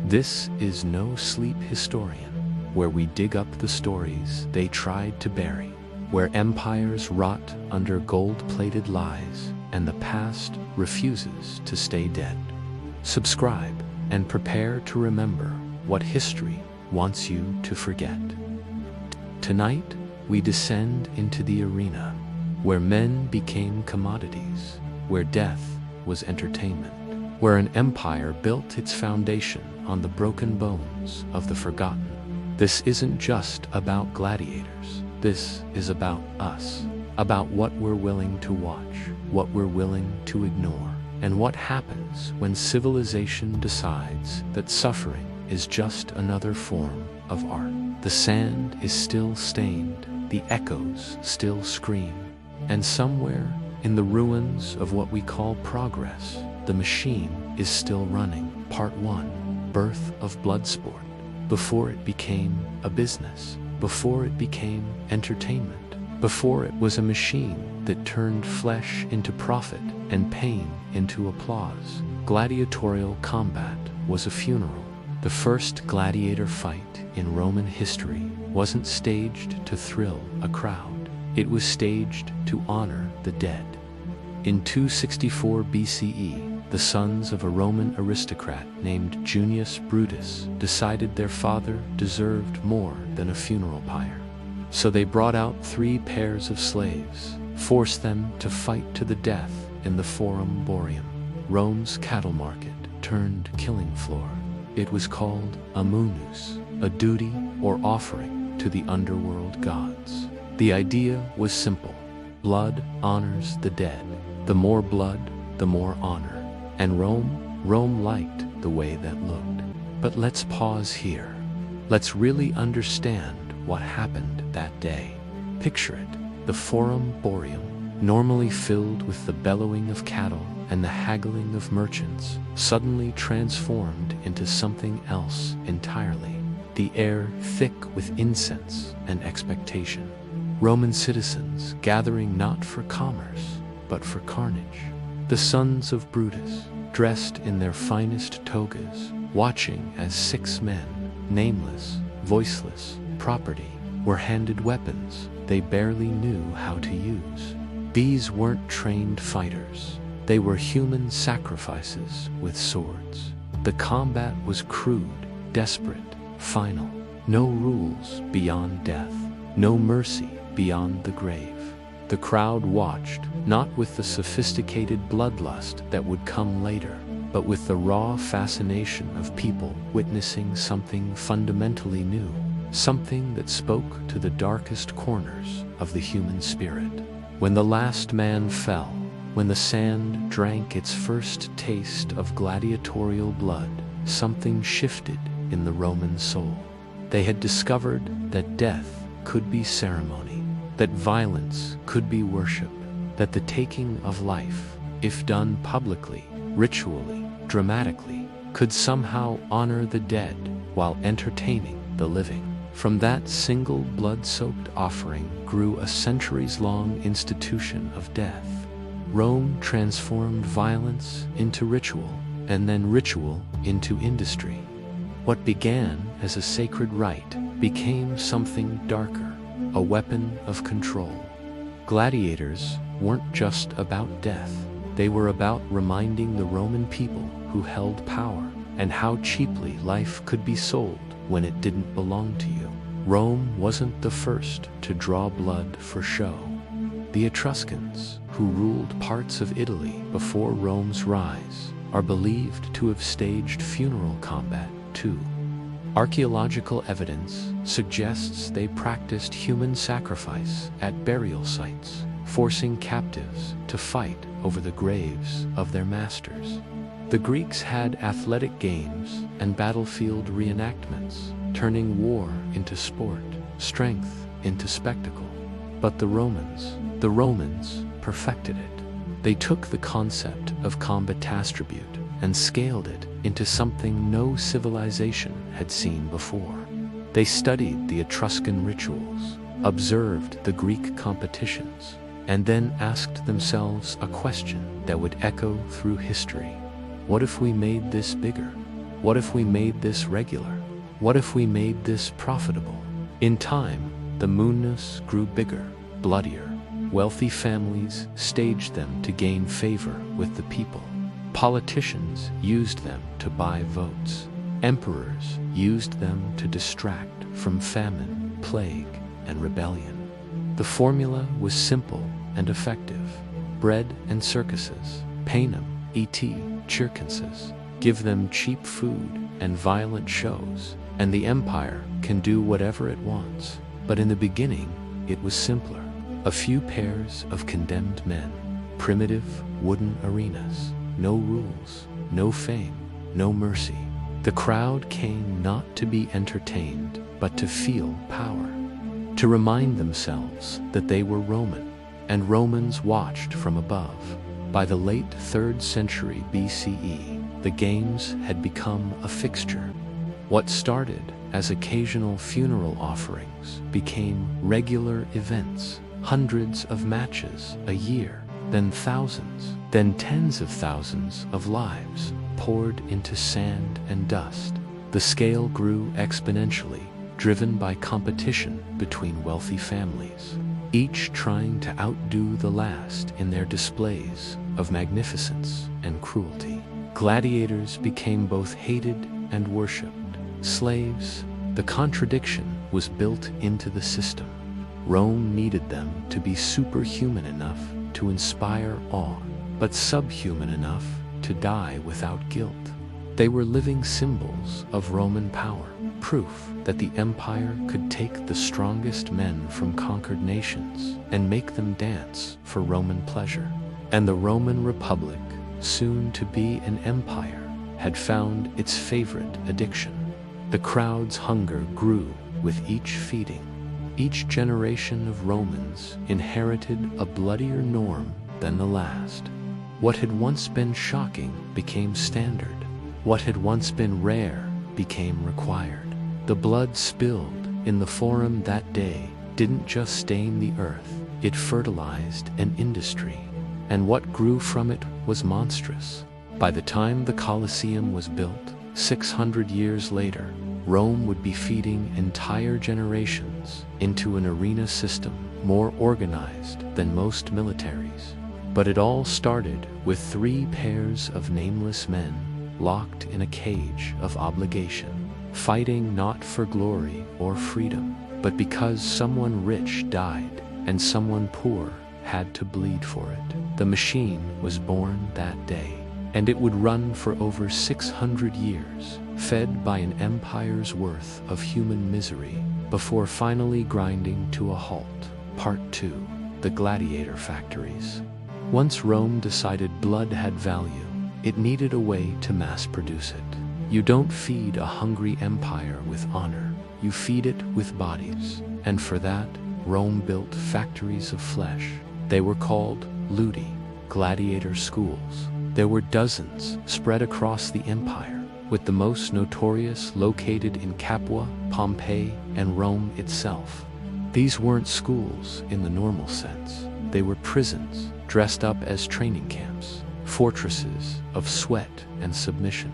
This is No Sleep Historian, where we dig up the stories they tried to bury, where empires rot under gold-plated lies and the past refuses to stay dead. Subscribe and prepare to remember what history wants you to forget. Tonight, we descend into the arena, where men became commodities, where death was entertainment, where an empire built its foundation on the broken bones of the forgotten. This isn't just about gladiators. This is about us, about what we're willing to watch, what we're willing to ignore, and what happens when civilization decides that suffering is just another form of art. The sand is still stained, the echoes still scream, and somewhere in the ruins of what we call progress, the machine is still running. Part 1, Birth of Bloodsport. Before it became a business, before it became entertainment, before it was a machine that turned flesh into profit and pain into applause, gladiatorial combat was a funeral. The first gladiator fight in Roman history wasn't staged to thrill a crowd. It was staged to honor the dead. In 264 BCE, the sons of a Roman aristocrat named Junius Brutus decided their father deserved more than a funeral pyre. So they brought out 3 pairs of slaves, forced them to fight to the death in the Forum Boarium, Rome's cattle market turned killing floor. It was called a munus, a duty or offering to the underworld gods. The idea was simple. Blood honors the dead. The more blood, the more honor. And Rome liked the way that looked. But let's pause here. Let's really understand what happened that day. Picture it, the Forum Boarium, normally filled with the bellowing of cattle and the haggling of merchants, suddenly transformed into something else entirely. The air thick with incense and expectation. Roman citizens gathering not for commerce, but for carnage. The sons of Brutus, dressed in their finest togas, watching as 6 men, nameless, voiceless, property, were handed weapons they barely knew how to use. These weren't trained fighters. They were human sacrifices with swords. The combat was crude, desperate, final. No rules beyond death. No mercy beyond the grave. The crowd watched, not with the sophisticated bloodlust that would come later, but with the raw fascination of people witnessing something fundamentally new, something that spoke to the darkest corners of the human spirit. When the last man fell, when the sand drank its first taste of gladiatorial blood, something shifted in the Roman soul. They had discovered that death could be ceremony, that violence could be worship, that the taking of life, if done publicly, ritually, dramatically, could somehow honor the dead while entertaining the living. From that single blood-soaked offering grew a centuries-long institution of death. Rome transformed violence into ritual, and then ritual into industry. What began as a sacred rite became something darker, a weapon of control. Gladiators weren't just about death. They were about reminding the Roman people who held power and how cheaply life could be sold when it didn't belong to you. Rome wasn't the first to draw blood for show. The Etruscans, who ruled parts of Italy before Rome's rise, are believed to have staged funeral combat too. Archaeological evidence suggests they practiced human sacrifice at burial sites, forcing captives to fight over the graves of their masters. The Greeks had athletic games and battlefield reenactments, turning war into sport, strength into spectacle. But the Romans perfected it. They took the concept of combatastribute and scaled it into something no civilization had seen before. They studied the Etruscan rituals, observed the Greek competitions, and then asked themselves a question that would echo through history. What if we made this bigger? What if we made this regular? What if we made this profitable? In time, the Moonus grew bigger, bloodier. Wealthy families staged them to gain favor with the people. Politicians used them to buy votes. Emperors used them to distract from famine, plague, and rebellion. The formula was simple and effective. Bread and circuses, panem, et circenses. Give them cheap food and violent shows, and the empire can do whatever it wants. But in the beginning, it was simpler. A few pairs of condemned men, primitive wooden arenas, no rules, no fame, no mercy. The crowd came not to be entertained, but to feel power, to remind themselves that they were Roman, and Romans watched from above. By the late 3rd century BCE, the games had become a fixture. What started as occasional funeral offerings became regular events, hundreds of matches a year, then thousands, then tens of thousands of lives poured into sand and dust. The scale grew exponentially, driven by competition between wealthy families, each trying to outdo the last in their displays of magnificence and cruelty. Gladiators became both hated and worshipped. Slaves, the contradiction was built into the system. Rome needed them to be superhuman enough to inspire awe, but subhuman enough to die without guilt. They were living symbols of Roman power, proof that the empire could take the strongest men from conquered nations and make them dance for Roman pleasure. And the Roman Republic, soon to be an empire, had found its favorite addiction. The crowd's hunger grew with each feeding. Each generation of Romans inherited a bloodier norm than the last. What had once been shocking became standard. What had once been rare became required. The blood spilled in the Forum that day didn't just stain the earth, it fertilized an industry. And what grew from it was monstrous. By the time the Colosseum was built, 600 years later, Rome would be feeding entire generations into an arena system more organized than most militaries. But it all started with 3 pairs of nameless men locked in a cage of obligation, fighting not for glory or freedom, but because someone rich died and someone poor had to bleed for it. The machine was born that day, and it would run for over 600 years, fed by an empire's worth of human misery, before finally grinding to a halt. Part 2. The Gladiator Factories. Once Rome decided blood had value, it needed a way to mass produce it. You don't feed a hungry empire with honor, you feed it with bodies. And for that, Rome built factories of flesh. They were called ludi, gladiator schools. There were dozens spread across the empire, with the most notorious located in Capua, Pompeii, and Rome itself. These weren't schools in the normal sense. They were prisons dressed up as training camps, fortresses of sweat and submission.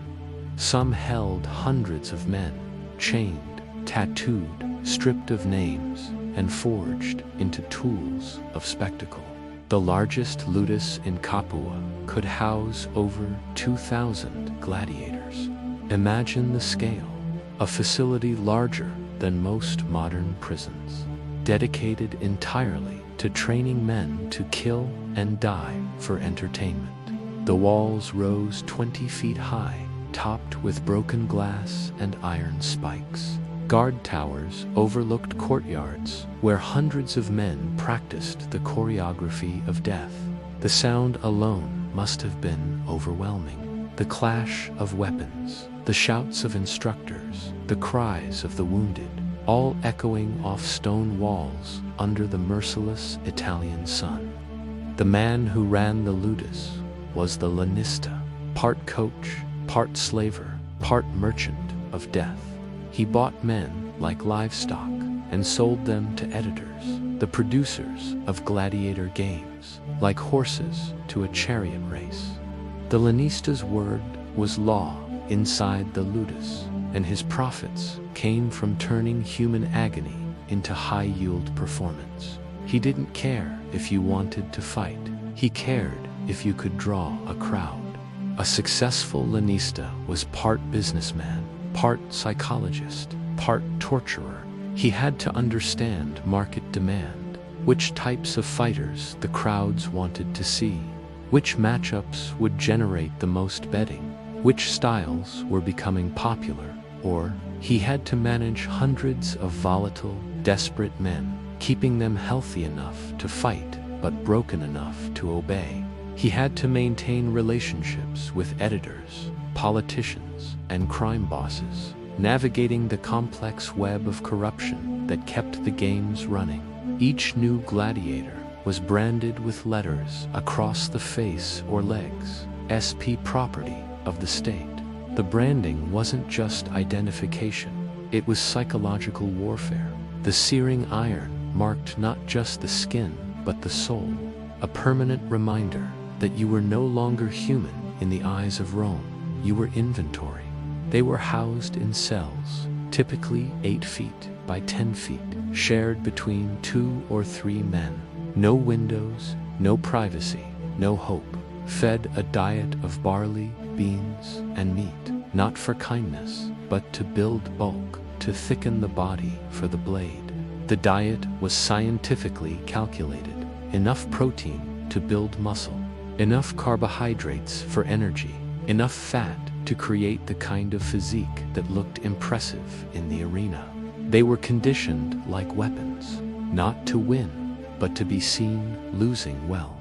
Some held hundreds of men, chained, tattooed, stripped of names, and forged into tools of spectacle. The largest ludus in Capua could house over 2,000 gladiators. Imagine the scale, a facility larger than most modern prisons, dedicated entirely to training men to kill and die for entertainment. The walls rose 20 feet high, topped with broken glass and iron spikes. Guard towers overlooked courtyards where hundreds of men practiced the choreography of death. The sound alone must have been overwhelming. The clash of weapons, the shouts of instructors, the cries of the wounded, all echoing off stone walls under the merciless Italian sun. The man who ran the ludus was the lanista, part coach, part slaver, part merchant of death. He bought men like livestock and sold them to editors, the producers of gladiator games, like horses to a chariot race. The lanista's word was law, inside the ludus, and his profits came from turning human agony into high-yield performance. He didn't care if you wanted to fight. He cared if you could draw a crowd. A successful lanista was part businessman, part psychologist, part torturer. He had to understand market demand, which types of fighters the crowds wanted to see, which matchups would generate the most betting, which styles were becoming popular, or he had to manage hundreds of volatile, desperate men, keeping them healthy enough to fight but broken enough to obey. He had to maintain relationships with editors, politicians, and crime bosses, navigating the complex web of corruption that kept the games running. Each new gladiator was branded with letters across the face or legs, SP property of the state. The branding wasn't just identification, it was psychological warfare. The searing iron marked not just the skin, but the soul, a permanent reminder that you were no longer human in the eyes of Rome. You were inventory. They were housed in cells, typically 8 feet by 10 feet, shared between 2 or 3 men. No windows, no privacy, no hope. Fed a diet of barley, beans, and meat, not for kindness, but to build bulk, to thicken the body for the blade. The diet was scientifically calculated. Enough protein to build muscle, enough carbohydrates for energy, enough fat to create the kind of physique that looked impressive in the arena. They were conditioned like weapons, not to win, but to be seen losing well.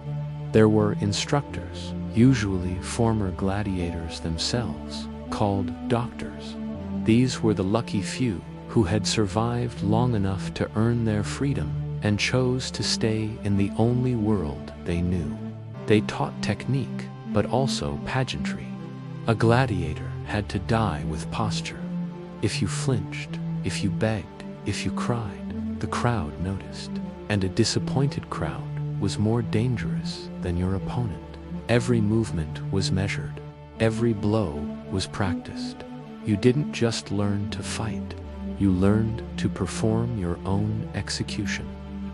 There were instructors, usually former gladiators themselves, called doctors. These were the lucky few who had survived long enough to earn their freedom and chose to stay in the only world they knew. They taught technique, but also pageantry. A gladiator had to die with posture. If you flinched, if you begged, if you cried, the crowd noticed. And a disappointed crowd was more dangerous than your opponent. Every movement was measured. Every blow was practiced. You didn't just learn to fight. You learned to perform your own execution.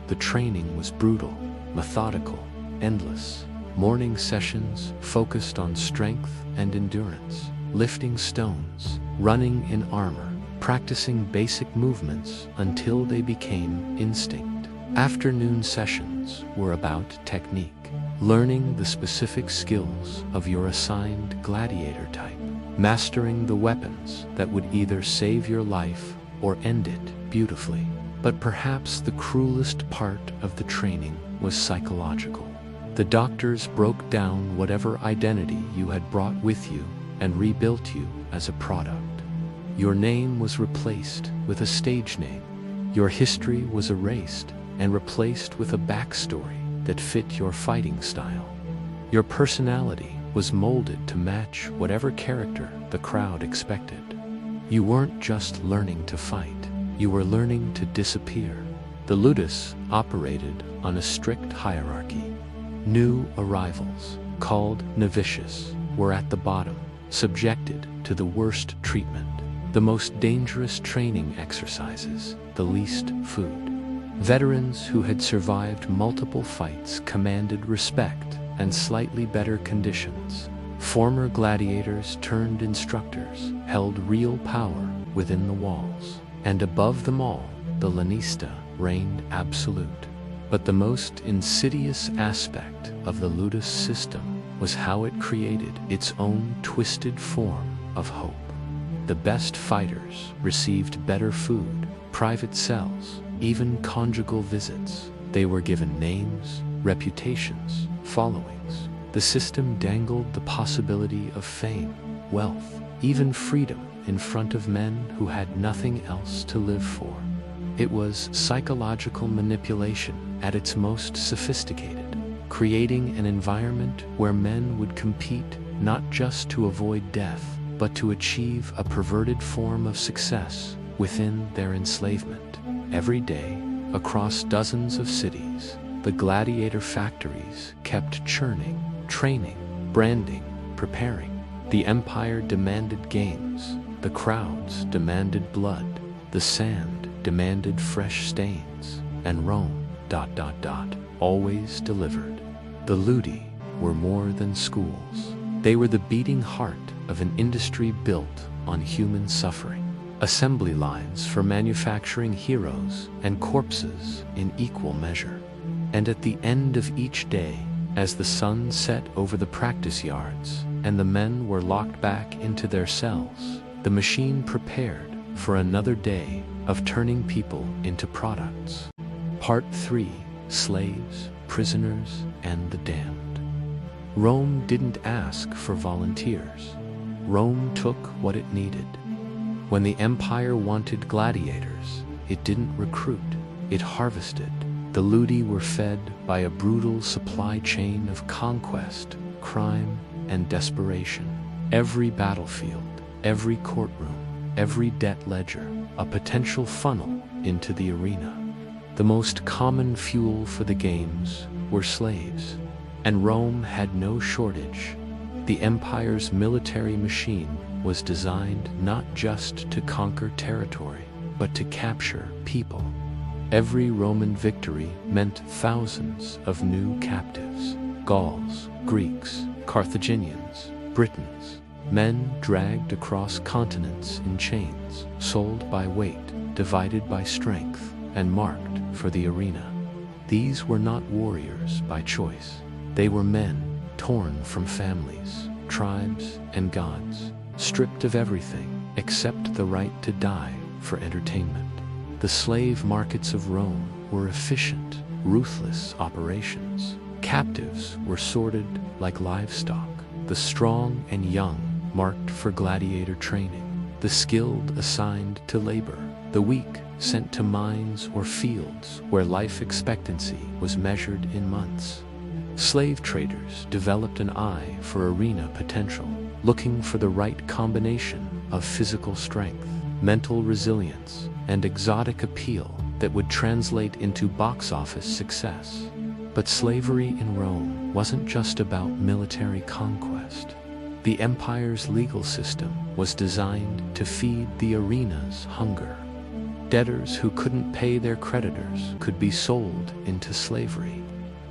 The training was brutal, methodical, endless. Morning sessions focused on strength and endurance, lifting stones, running in armor, practicing basic movements until they became instinct. Afternoon sessions were about technique, learning the specific skills of your assigned gladiator type, mastering the weapons that would either save your life or end it beautifully. But perhaps the cruelest part of the training was psychological. The doctors broke down whatever identity you had brought with you and rebuilt you as a product. Your name was replaced with a stage name. Your history was erased and replaced with a backstory that fit your fighting style. Your personality was molded to match whatever character the crowd expected. You weren't just learning to fight, you were learning to disappear. The ludus operated on a strict hierarchy. New arrivals, called novitiates, were at the bottom, subjected to the worst treatment, the most dangerous training exercises, the least food. Veterans who had survived multiple fights commanded respect and slightly better conditions. Former gladiators turned instructors held real power within the walls, and above them all, the lanista reigned absolute. But the most insidious aspect of the ludus system was how it created its own twisted form of hope. The best fighters received better food, private cells, even conjugal visits. They were given names, reputations, followings. The system dangled the possibility of fame, wealth, even freedom in front of men who had nothing else to live for. It was psychological manipulation at its most sophisticated, creating an environment where men would compete not just to avoid death, but to achieve a perverted form of success within their enslavement. Every day, across dozens of cities, the gladiator factories kept churning, training, branding, preparing. The empire demanded games, the crowds demanded blood, the sand demanded fresh stains, and Rome, always delivered. The ludi were more than schools. They were the beating heart of an industry built on human suffering. Assembly lines for manufacturing heroes and corpses in equal measure. And at the end of each day, as the sun set over the practice yards and the men were locked back into their cells, the machine prepared for another day of turning people into products. Part 3: Slaves, Prisoners, and the Damned. Rome didn't ask for volunteers. Rome took what it needed. When the empire wanted gladiators, it didn't recruit, it harvested. The ludi were fed by a brutal supply chain of conquest, crime, and desperation. Every battlefield, every courtroom, every debt ledger, a potential funnel into the arena. The most common fuel for the games were slaves, and Rome had no shortage. The empire's military machine was designed not just to conquer territory, but to capture people. Every Roman victory meant thousands of new captives: Gauls, Greeks, Carthaginians, Britons, men dragged across continents in chains, sold by weight, divided by strength, and marked for the arena. These were not warriors by choice. They were men torn from families, tribes, and gods, stripped of everything except the right to die for entertainment. The slave markets of Rome were efficient, ruthless operations. Captives were sorted like livestock, the strong and young marked for gladiator training, the skilled assigned to labor, the weak sent to mines or fields where life expectancy was measured in months. Slave traders developed an eye for arena potential, looking for the right combination of physical strength, mental resilience, and exotic appeal that would translate into box office success. But slavery in Rome wasn't just about military conquest. The empire's legal system was designed to feed the arena's hunger. Debtors who couldn't pay their creditors could be sold into slavery.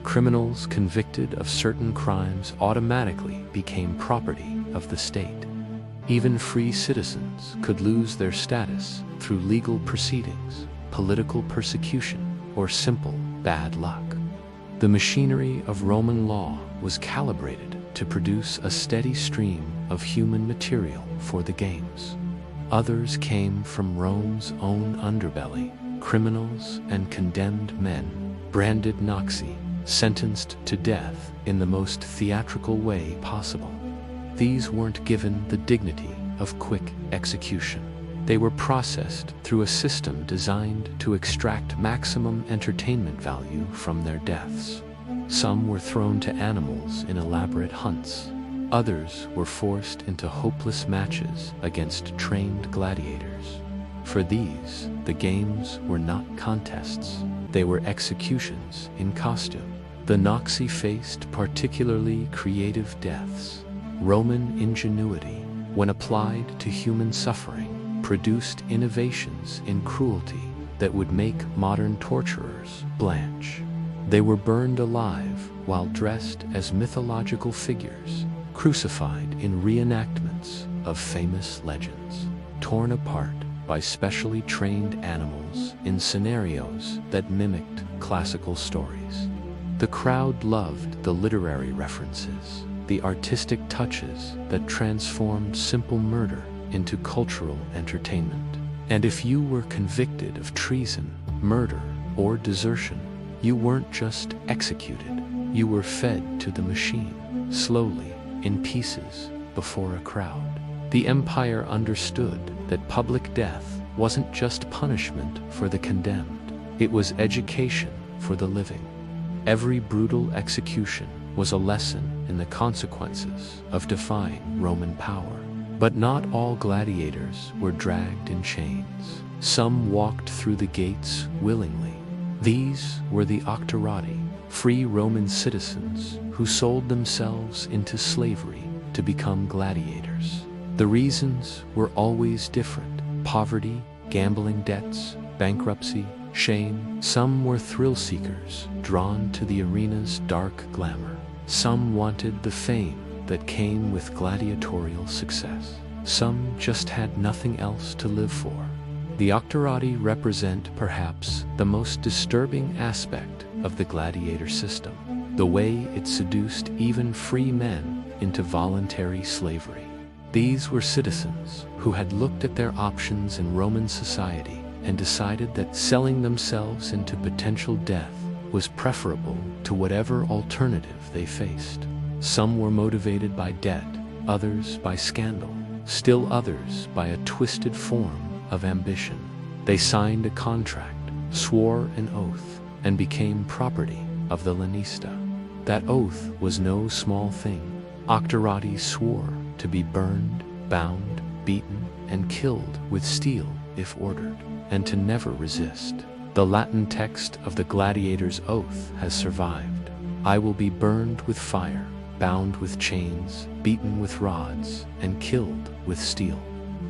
Criminals convicted of certain crimes automatically became property of the state. Even free citizens could lose their status through legal proceedings, political persecution, or simple bad luck. The machinery of Roman law was calibrated to produce a steady stream of human material for the games. Others came from Rome's own underbelly, criminals and condemned men, branded Noxi, sentenced to death in the most theatrical way possible. These weren't given the dignity of quick execution. They were processed through a system designed to extract maximum entertainment value from their deaths. Some were thrown to animals in elaborate hunts. Others were forced into hopeless matches against trained gladiators. For these, the games were not contests. They were executions in costume. The Noxi faced particularly creative deaths. Roman ingenuity, when applied to human suffering, produced innovations in cruelty that would make modern torturers blanch. They were burned alive while dressed as mythological figures, crucified in reenactments of famous legends, torn apart by specially trained animals in scenarios that mimicked classical stories. The crowd loved the literary references, the artistic touches that transformed simple murder into cultural entertainment. And if you were convicted of treason, murder, or desertion, you weren't just executed, you were fed to the machine, slowly, in pieces, before a crowd. The empire understood that public death wasn't just punishment for the condemned, it was education for the living. Every brutal execution was a lesson in the consequences of defying Roman power. But not all gladiators were dragged in chains. Some walked through the gates willingly. These were the Octorati, free Roman citizens who sold themselves into slavery to become gladiators. The reasons were always different: poverty, gambling debts, bankruptcy, shame. Some were thrill seekers, drawn to the arena's dark glamour. Some wanted the fame that came with gladiatorial success. Some just had nothing else to live for. The Octorati represent perhaps the most disturbing aspect of the gladiator system, the way it seduced even free men into voluntary slavery. These were citizens who had looked at their options in Roman society and decided that selling themselves into potential death was preferable to whatever alternative they faced. Some were motivated by debt, others by scandal, still others by a twisted form of ambition. They signed a contract, swore an oath, and became property of the lanista. That oath was no small thing. Octorati swore to be burned, bound, beaten, and killed with steel if ordered, and to never resist. The Latin text of the gladiator's oath has survived. I will be burned with fire, bound with chains, beaten with rods, and killed with steel.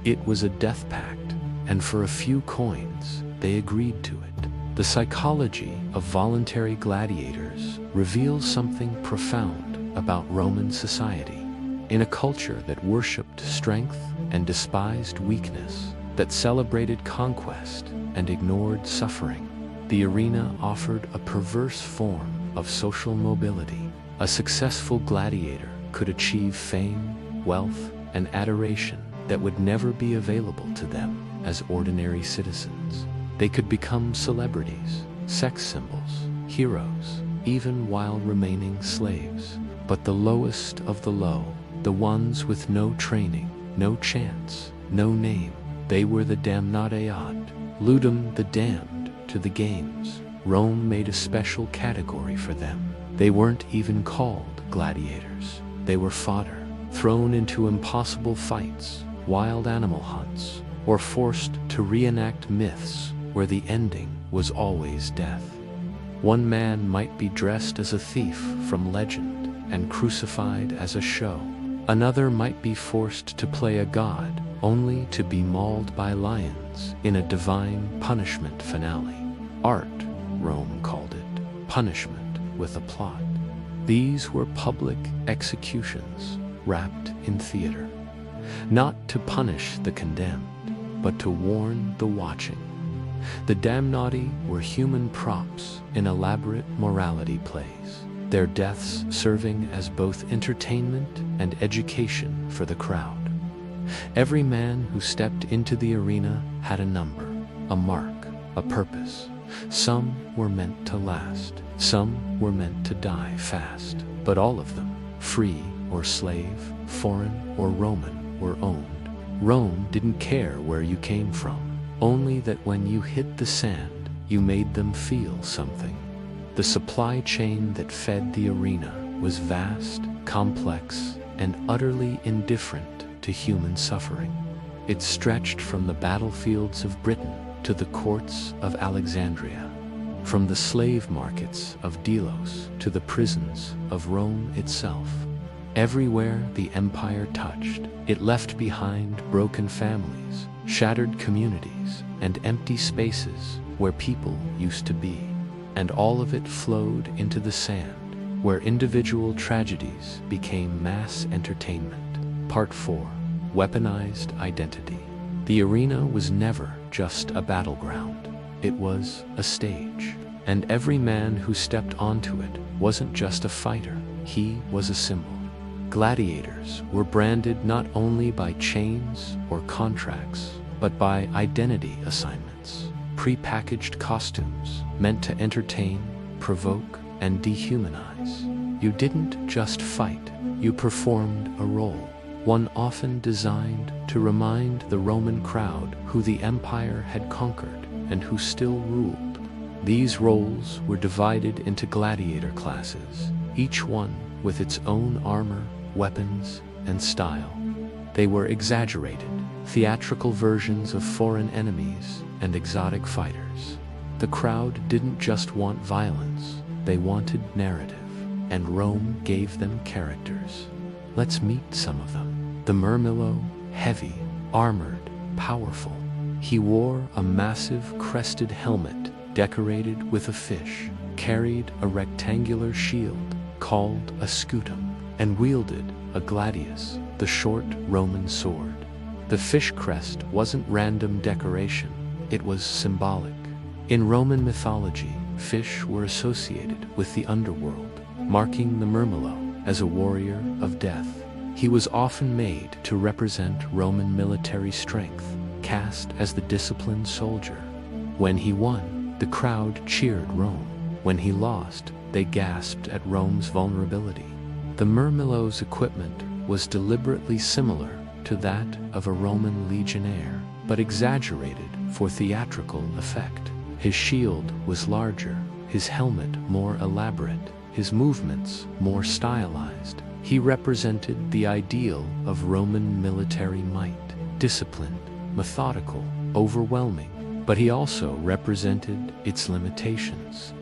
It was a death pact, and for a few coins, they agreed to it. The psychology of voluntary gladiators reveals something profound about Roman society. In a culture that worshipped strength and despised weakness, that celebrated conquest and ignored suffering, the arena offered a perverse form of social mobility. A successful gladiator could achieve fame, wealth, and adoration that would never be available to them as ordinary citizens. They could become celebrities, sex symbols, heroes, even while remaining slaves. But the lowest of the low, the ones with no training, no chance, no name, they were the damnati ad ludum, the damned to the games. Rome made a special category for them. They weren't even called gladiators. They were fodder, thrown into impossible fights, wild animal hunts, or forced to reenact myths where the ending was always death. One man might be dressed as a thief from legend and crucified as a show. Another might be forced to play a god, only to be mauled by lions in a divine punishment finale. Art, Rome called it, punishment with a plot. These were public executions wrapped in theater, not to punish the condemned, but to warn the watching. The damnati were human props in elaborate morality plays, their deaths serving as both entertainment and education for the crowd. Every man who stepped into the arena had a number, a mark, a purpose. Some were meant to last, some were meant to die fast, but all of them, free or slave, foreign or Roman, were owned. Rome didn't care where you came from, only that when you hit the sand, you made them feel something. The supply chain that fed the arena was vast, complex, and utterly indifferent to human suffering. It stretched from the battlefields of Britain to the courts of Alexandria, from the slave markets of Delos to the prisons of Rome itself. Everywhere the empire touched, it left behind broken families, shattered communities, and empty spaces where people used to be. And all of it flowed into the sand, where individual tragedies became mass entertainment. Part 4. Weaponized Identity. The arena was never just a battleground. It was a stage. And every man who stepped onto it wasn't just a fighter, he was a symbol. Gladiators were branded not only by chains or contracts, but by identity assignments. Pre-packaged costumes meant to entertain, provoke, and dehumanize. You didn't just fight, you performed a role, one often designed to remind the Roman crowd who the empire had conquered and who still ruled. These roles were divided into gladiator classes, each one with its own armor, weapons, and style. They were exaggerated, theatrical versions of foreign enemies and exotic fighters. The crowd didn't just want violence, they wanted narrative, and Rome gave them characters. Let's meet some of them. The Murmillo, heavy, armored, powerful. He wore a massive crested helmet decorated with a fish, carried a rectangular shield called a scutum, and wielded a gladius, the short Roman sword. The fish crest wasn't random decoration, it was symbolic. In Roman mythology, fish were associated with the underworld, marking the Murmillo as a warrior of death. He was often made to represent Roman military strength, cast as the disciplined soldier. When he won, the crowd cheered Rome. When he lost, they gasped at Rome's vulnerability. The Murmillo's equipment was deliberately similar to that of a Roman legionnaire, but exaggerated for theatrical effect. His shield was larger, his helmet more elaborate, his movements more stylized. He represented the ideal of Roman military might, disciplined, methodical, overwhelming, but he also represented its limitations.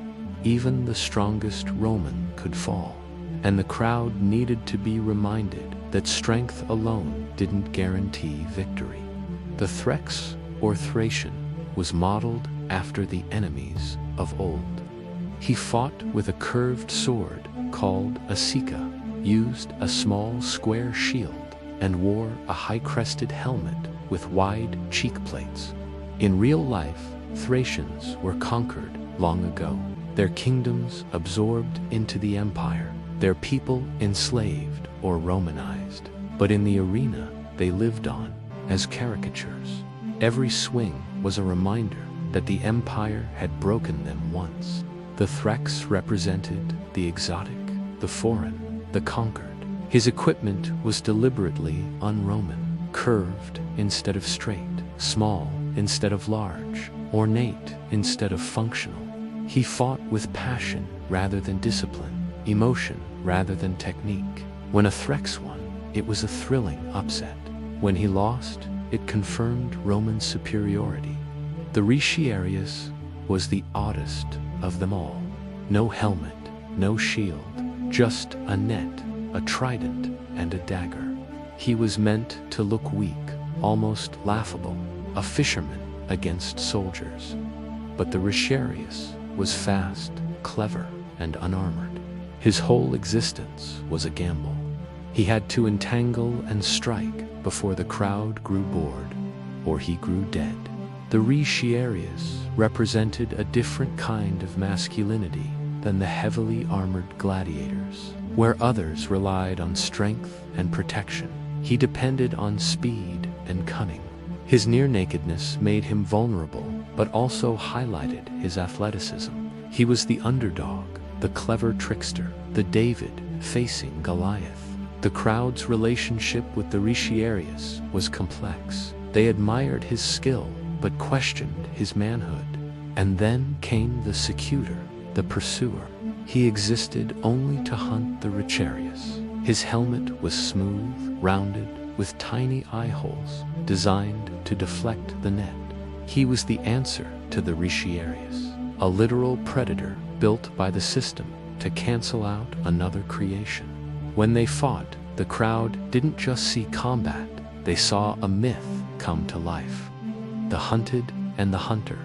Even the strongest Roman could fall, and the crowd needed to be reminded that strength alone didn't guarantee victory. The Threx, or Thracian, was modeled after the enemies of old. He fought with a curved sword called a sika, used a small square shield, and wore a high-crested helmet with wide cheek plates. In real life, Thracians were conquered long ago, their kingdoms absorbed into the empire, their people enslaved or Romanized. But in the arena, they lived on as caricatures. Every swing was a reminder that the empire had broken them once. The Threx represented the exotic, the foreign, the conquered. His equipment was deliberately un-Roman, curved instead of straight, small instead of large, ornate instead of functional. He fought with passion rather than discipline, emotion rather than technique. When a Threx won, it was a thrilling upset. When he lost, it confirmed Roman superiority. The Retiarius was the oddest of them all. No helmet, no shield, just a net, a trident, and a dagger. He was meant to look weak, almost laughable, a fisherman against soldiers. But the Retiarius was fast, clever, and unarmored. His whole existence was a gamble. He had to entangle and strike before the crowd grew bored, or he grew dead. The Retiarius represented a different kind of masculinity than the heavily armored gladiators. Where others relied on strength and protection, he depended on speed and cunning. His near-nakedness made him vulnerable, but also highlighted his athleticism. He was the underdog, the clever trickster, the David facing Goliath. The crowd's relationship with the Retiarius was complex. They admired his skill, but questioned his manhood. And then came the Secutor, the pursuer. He existed only to hunt the Retiarius. His helmet was smooth, rounded, with tiny eye holes, designed to deflect the net. He was the answer to the Retiarius, a literal predator built by the system to cancel out another creation. When they fought, the crowd didn't just see combat, they saw a myth come to life. The hunted and the hunter.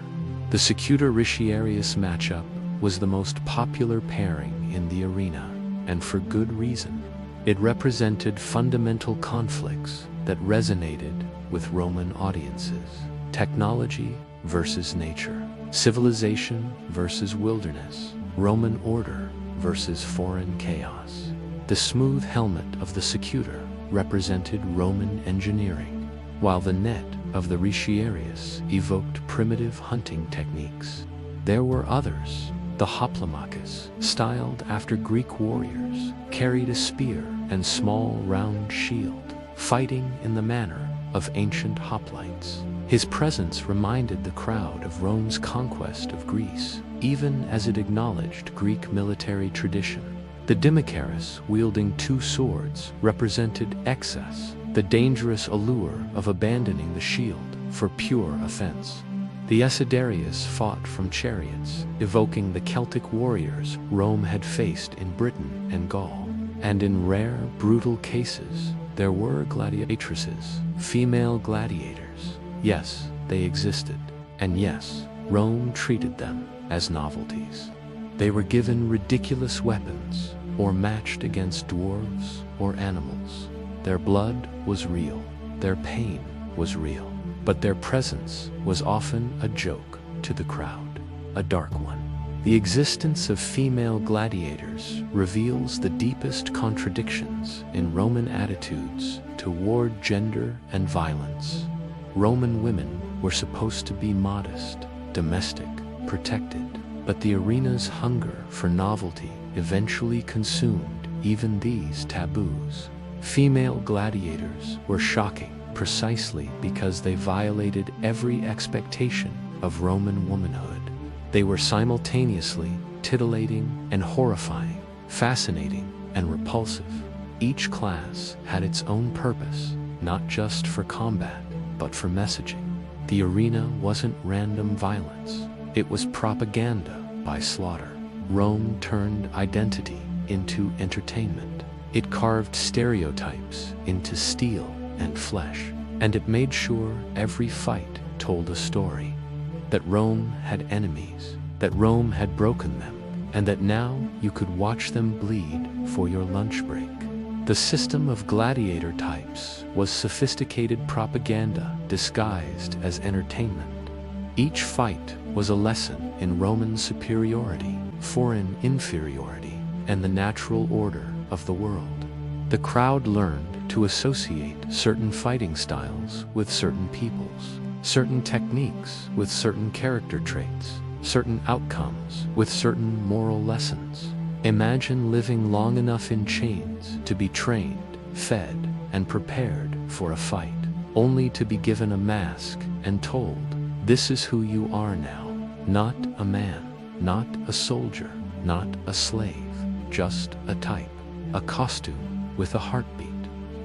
The Secutor Retiarius matchup was the most popular pairing in the arena, and for good reason. It represented fundamental conflicts that resonated with Roman audiences. Technology versus nature, civilization versus wilderness, Roman order versus foreign chaos. The smooth helmet of the Secutor represented Roman engineering, while the net of the Retiarius evoked primitive hunting techniques. There were others. The Hoplomachus, styled after Greek warriors, carried a spear and small round shield, fighting in the manner of ancient hoplites. His presence reminded the crowd of Rome's conquest of Greece, even as it acknowledged Greek military tradition. The Dimachus, wielding two swords, represented excess, the dangerous allure of abandoning the shield for pure offense. The Desiderius fought from chariots, evoking the Celtic warriors Rome had faced in Britain and Gaul. And in rare, brutal cases, There were gladiatresses, female gladiators. Yes, they existed. And yes, Rome treated them as novelties. They were given ridiculous weapons or matched against dwarves or animals. Their blood was real. Their pain was real. But their presence was often a joke to the crowd, a dark one. The existence of female gladiators reveals the deepest contradictions in Roman attitudes toward gender and violence. Roman women were supposed to be modest, domestic, protected, but the arena's hunger for novelty eventually consumed even these taboos. Female gladiators were shocking precisely because they violated every expectation of Roman womanhood. They were simultaneously titillating and horrifying, fascinating and repulsive. Each class had its own purpose, not just for combat, but for messaging. The arena wasn't random violence. It was propaganda by slaughter. Rome turned identity into entertainment. It carved stereotypes into steel and flesh. And it made sure every fight told a story. That Rome had enemies, that Rome had broken them, and that now you could watch them bleed for your lunch break. The system of gladiator types was sophisticated propaganda disguised as entertainment. Each fight was a lesson in Roman superiority, foreign inferiority, and the natural order of the world. The crowd learned to associate certain fighting styles with certain peoples, certain techniques with certain character traits, certain outcomes with certain moral lessons. Imagine living long enough in chains to be trained, fed, and prepared for a fight, only to be given a mask and told, this is who you are now. Not a man, not a soldier, not a slave, just a type, a costume with a heartbeat.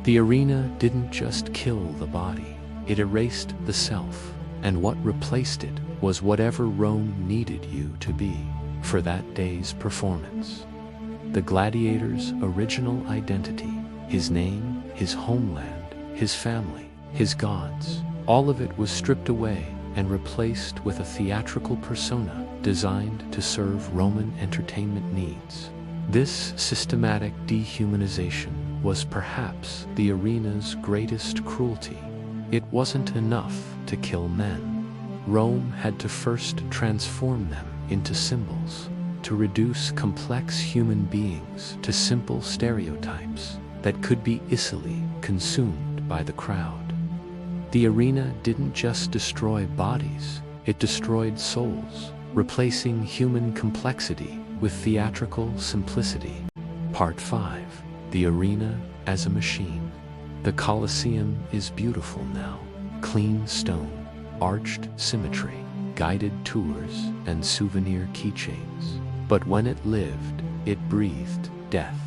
The arena didn't just kill the body, it erased the self, and what replaced it was whatever Rome needed you to be for that day's performance. The gladiator's original identity, his name, his homeland, his family, his gods, all of it was stripped away and replaced with a theatrical persona designed to serve Roman entertainment needs. This systematic dehumanization was perhaps the arena's greatest cruelty. It wasn't enough to kill men. Rome had to first transform them into symbols, to reduce complex human beings to simple stereotypes that could be easily consumed by the crowd. The arena didn't just destroy bodies, it destroyed souls, replacing human complexity with theatrical simplicity. Part 5. The arena as a machine. The Colosseum is beautiful now. Clean stone, arched symmetry, guided tours, and souvenir keychains. But when it lived, it breathed death.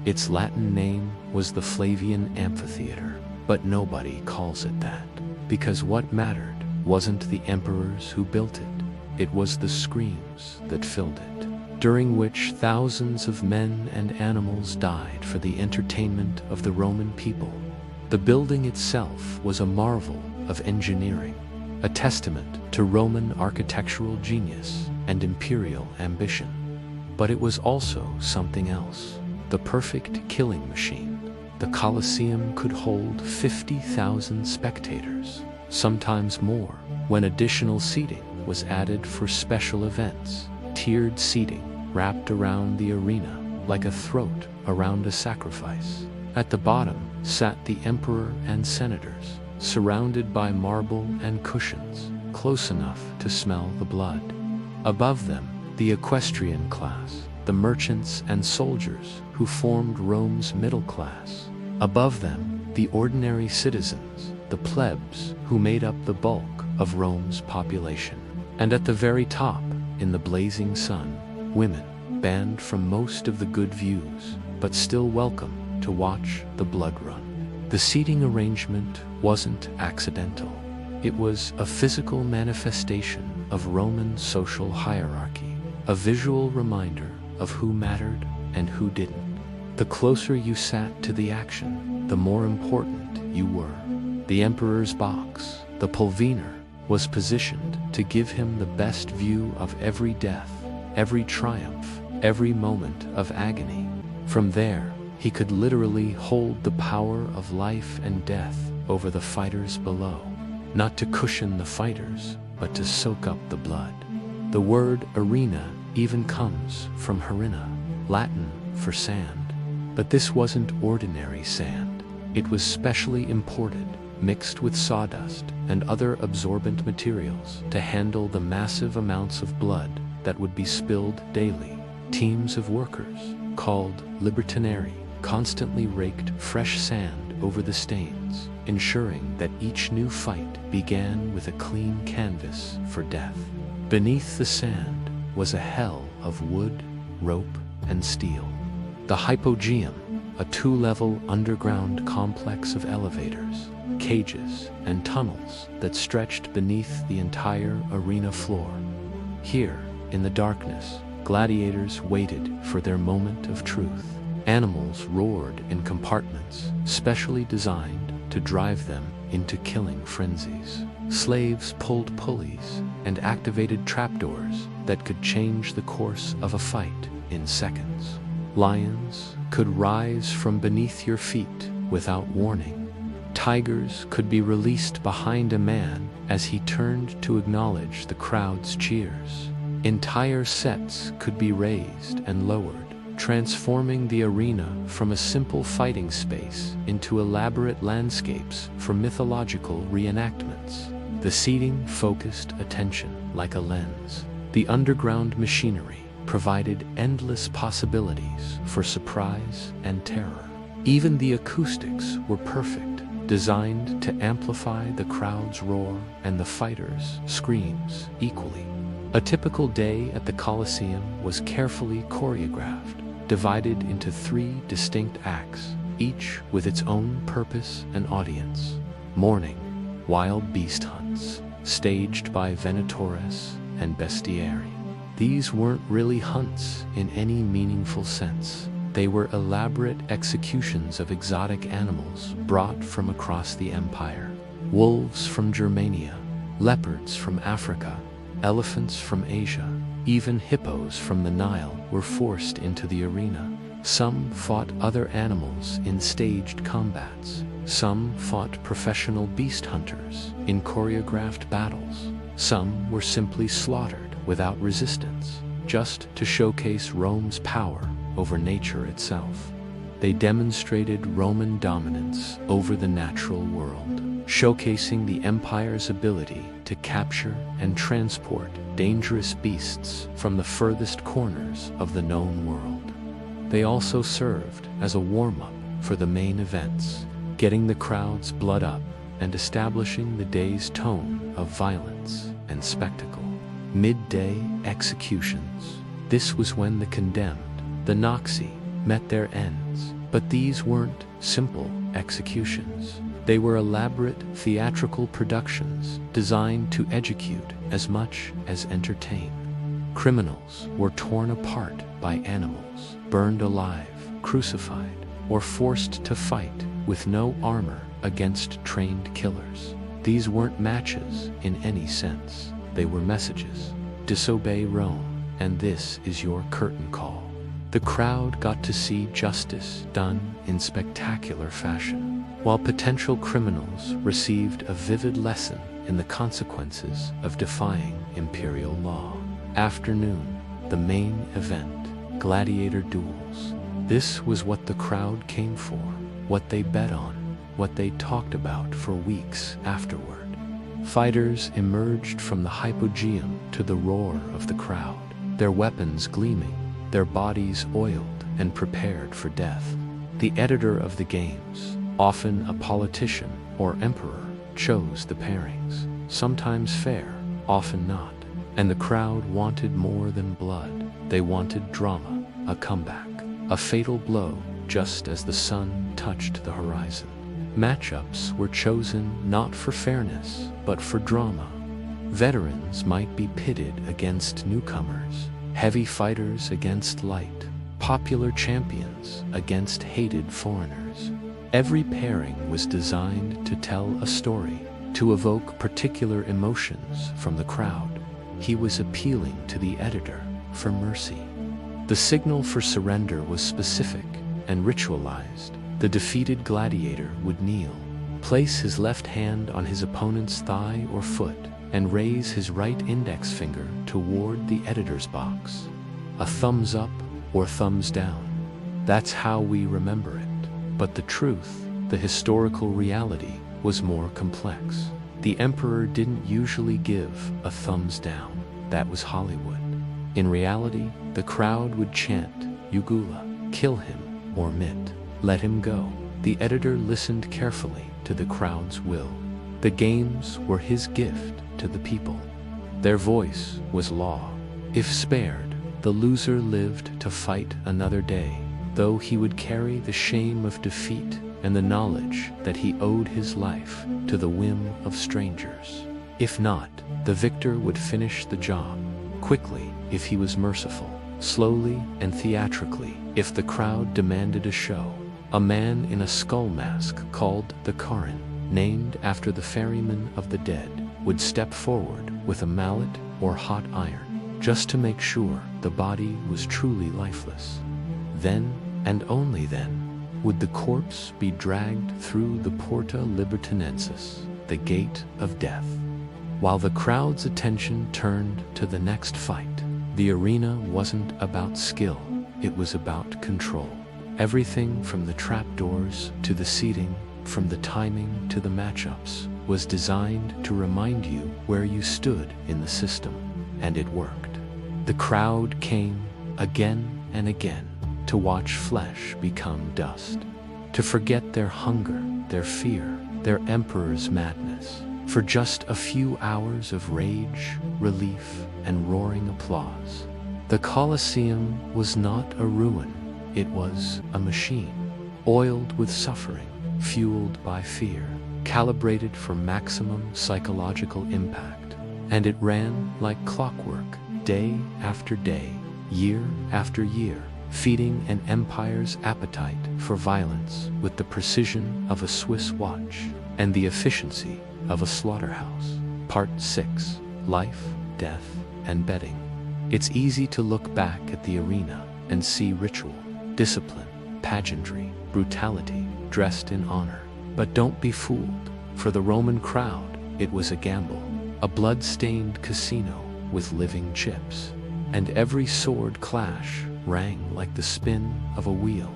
Its Latin name was the Flavian Amphitheater, but nobody calls it that, because what mattered wasn't the emperors who built it, it was the screams that filled it, during which thousands of men and animals died for the entertainment of the Roman people. The building itself was a marvel of engineering, a testament to Roman architectural genius and imperial ambition. But it was also something else, the perfect killing machine. The Colosseum could hold 50,000 spectators, sometimes more, when additional seating was added for special events. Tiered seating wrapped around the arena like a throat around a sacrifice. At the bottom sat the emperor and senators, surrounded by marble and cushions, close enough to smell the blood. Above them, the equestrian class, the merchants and soldiers who formed Rome's middle class. Above them, the ordinary citizens, the plebs who made up the bulk of Rome's population. And at the very top, in the blazing sun, women, banned from most of the good views, but still welcome to watch the blood run. The seating arrangement wasn't accidental. It was a physical manifestation of Roman social hierarchy, a visual reminder of who mattered and who didn't. The closer you sat to the action, the more important you were. The Emperor's box, the Pulvener, was positioned to give him the best view of every death, every triumph, every moment of agony. From there, he could literally hold the power of life and death over the fighters below, not to cushion the fighters, but to soak up the blood. The word arena even comes from harina, Latin for sand. But this wasn't ordinary sand. It was specially imported, mixed with sawdust and other absorbent materials to handle the massive amounts of blood that would be spilled daily. Teams of workers, called libertinari, constantly raked fresh sand over the stains, ensuring that each new fight began with a clean canvas for death. Beneath the sand was a hell of wood, rope, and steel. The hypogeum, a two-level underground complex of elevators, cages, and tunnels that stretched beneath the entire arena floor. Here, in the darkness, gladiators waited for their moment of truth. Animals roared in compartments specially designed to drive them into killing frenzies. Slaves pulled pulleys and activated trapdoors that could change the course of a fight in seconds. Lions could rise from beneath your feet without warning. Tigers could be released behind a man as he turned to acknowledge the crowd's cheers. Entire sets could be raised and lowered, transforming the arena from a simple fighting space into elaborate landscapes for mythological reenactments. The seating focused attention like a lens. The underground machinery provided endless possibilities for surprise and terror. Even the acoustics were perfect, designed to amplify the crowd's roar and the fighters' screams equally. A typical day at the Colosseum was carefully choreographed, divided into 3 distinct acts, each with its own purpose and audience. Morning, wild beast hunts, staged by Venatores and Bestiari. These weren't really hunts in any meaningful sense. They were elaborate executions of exotic animals brought from across the empire. Wolves from Germania, leopards from Africa, elephants from Asia, even hippos from the Nile were forced into the arena. Some fought other animals in staged combats. Some fought professional beast hunters in choreographed battles. Some were simply slaughtered without resistance, just to showcase Rome's power over nature itself. They demonstrated Roman dominance over the natural world, showcasing the empire's ability to capture and transport dangerous beasts from the furthest corners of the known world. They also served as a warm-up for the main events, getting the crowd's blood up and establishing the day's tone of violence and spectacle. Midday executions. This was when the condemned, the Noxi, met their ends. But these weren't simple executions. They were elaborate theatrical productions designed to educate as much as entertain. Criminals were torn apart by animals, burned alive, crucified, or forced to fight with no armor against trained killers. These weren't matches in any sense. They were messages. Disobey Rome, and this is your curtain call. The crowd got to see justice done in spectacular fashion, while potential criminals received a vivid lesson in the consequences of defying imperial law. Afternoon, the main event, gladiator duels. This was what the crowd came for, what they bet on, what they talked about for weeks afterward. Fighters emerged from the hypogeum to the roar of the crowd, their weapons gleaming, their bodies oiled and prepared for death. The editor of the games, often a politician or emperor, chose the pairings, sometimes fair, often not. And the crowd wanted more than blood. They wanted drama, a comeback, a fatal blow just as the sun touched the horizon. Matchups were chosen not for fairness, but for drama. Veterans might be pitted against newcomers, heavy fighters against light, popular champions against hated foreigners. Every pairing was designed to tell a story, to evoke particular emotions from the crowd. He was appealing to the editor for mercy. The signal for surrender was specific and ritualized. The defeated gladiator would kneel, place his left hand on his opponent's thigh or foot, and raise his right index finger toward the editor's box. A thumbs up or thumbs down. That's how we remember it. But the truth, the historical reality, was more complex. The emperor didn't usually give a thumbs down. That was Hollywood. In reality, the crowd would chant, "Ugula, kill him," or "Mit, let him go." The editor listened carefully to the crowd's will. The games were his gift to the people. Their voice was law. If spared, the loser lived to fight another day, though he would carry the shame of defeat and the knowledge that he owed his life to the whim of strangers. If not, the victor would finish the job, quickly if he was merciful, slowly and theatrically if the crowd demanded a show. A man in a skull mask called the Karin, named after the ferryman of the dead, would step forward with a mallet or hot iron, just to make sure the body was truly lifeless. Then, and only then, would the corpse be dragged through the Porta Libertinensis, the gate of death. While the crowd's attention turned to the next fight, the arena wasn't about skill, it was about control. Everything from the trapdoors to the seating, from the timing to the matchups, was designed to remind you where you stood in the system, and it worked. The crowd came again and again to watch flesh become dust, to forget their hunger, their fear, their emperor's madness, for just a few hours of rage, relief, and roaring applause. The Colosseum was not a ruin, it was a machine, oiled with suffering, fueled by fear, calibrated for maximum psychological impact. And it ran like clockwork, day after day, year after year, feeding an empire's appetite for violence with the precision of a Swiss watch and the efficiency of a slaughterhouse. Part 6. Life, Death, and Betting. It's easy to look back at the arena and see ritual, discipline, pageantry, brutality, dressed in honor. But don't be fooled. For the Roman crowd, it was a gamble, a blood-stained casino with living chips. And every sword clash rang like the spin of a wheel.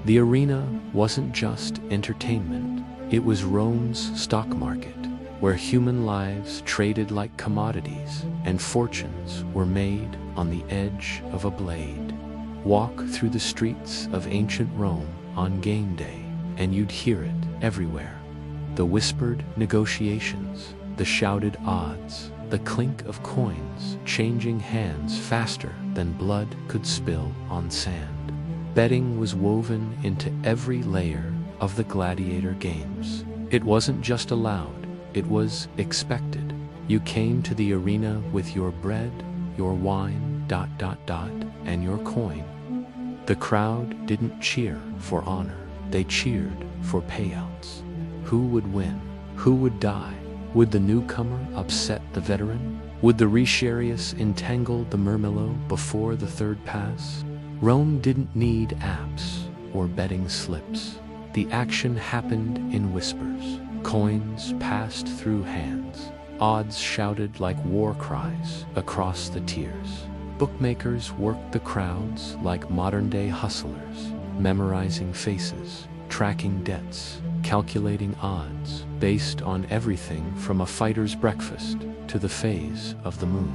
The arena wasn't just entertainment, it was Rome's stock market, where human lives traded like commodities and fortunes were made on the edge of a blade. Walk through the streets of ancient Rome on game day, and you'd hear it everywhere. The whispered negotiations, the shouted odds, the clink of coins changing hands faster than blood could spill on sand. Betting was woven into every layer of the gladiator games. It wasn't just allowed, it was expected. You came to the arena with your bread, your wine, and your coin. The crowd didn't cheer for honor, they cheered for payouts. Who would win? Who would die? Would the newcomer upset the veteran? Would the Retiarius entangle the Murmillo before the third pass? Rome didn't need apps or betting slips. The action happened in whispers. Coins passed through hands. Odds shouted like war cries across the tiers. Bookmakers worked the crowds like modern-day hustlers, memorizing faces, tracking debts, calculating odds based on everything from a fighter's breakfast to the phase of the moon.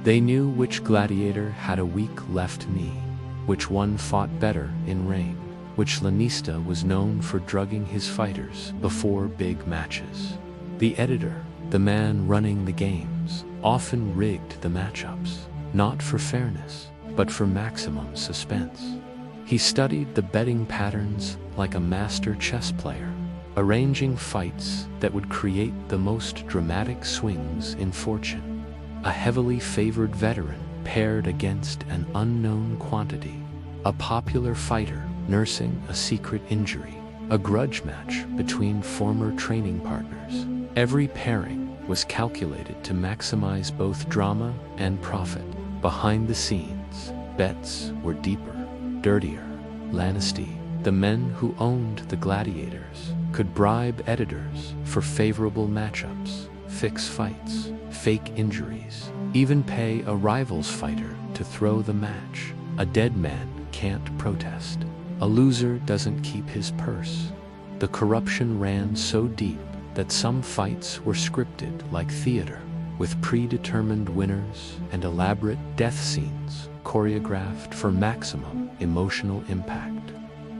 They knew which gladiator had a weak left knee, which one fought better in rain, which lanista was known for drugging his fighters before big matches. The editor, the man running the games, often rigged the matchups, not for fairness, but for maximum suspense. He studied the betting patterns like a master chess player, arranging fights that would create the most dramatic swings in fortune. A heavily favored veteran paired against an unknown quantity, a popular fighter nursing a secret injury. a grudge match between former training partners. Every pairing was calculated to maximize both drama and profit. Behind the scenes, bets were deeper, dirtier. Lannisty, the men who owned the Gladiators, could bribe editors for favorable matchups, fix fights, fake injuries, even pay a rival's fighter to throw the match. A dead man can't protest. A loser doesn't keep his purse. The corruption ran so deep that some fights were scripted like theater, with predetermined winners and elaborate death scenes choreographed for maximum emotional impact.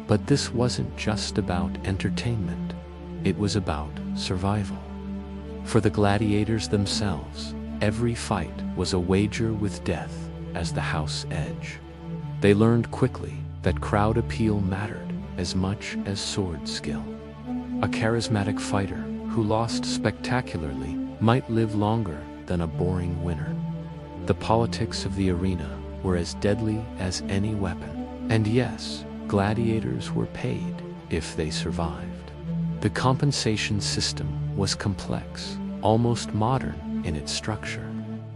But this wasn't just about entertainment. It was about survival. For the gladiators themselves, every fight was a wager with death as the house edge. They learned quickly that crowd appeal mattered as much as sword skill. A charismatic fighter who lost spectacularly might live longer than a boring winner. The politics of the arena were as deadly as any weapon. And yes, gladiators were paid if they survived. The compensation system was complex, almost modern in its structure.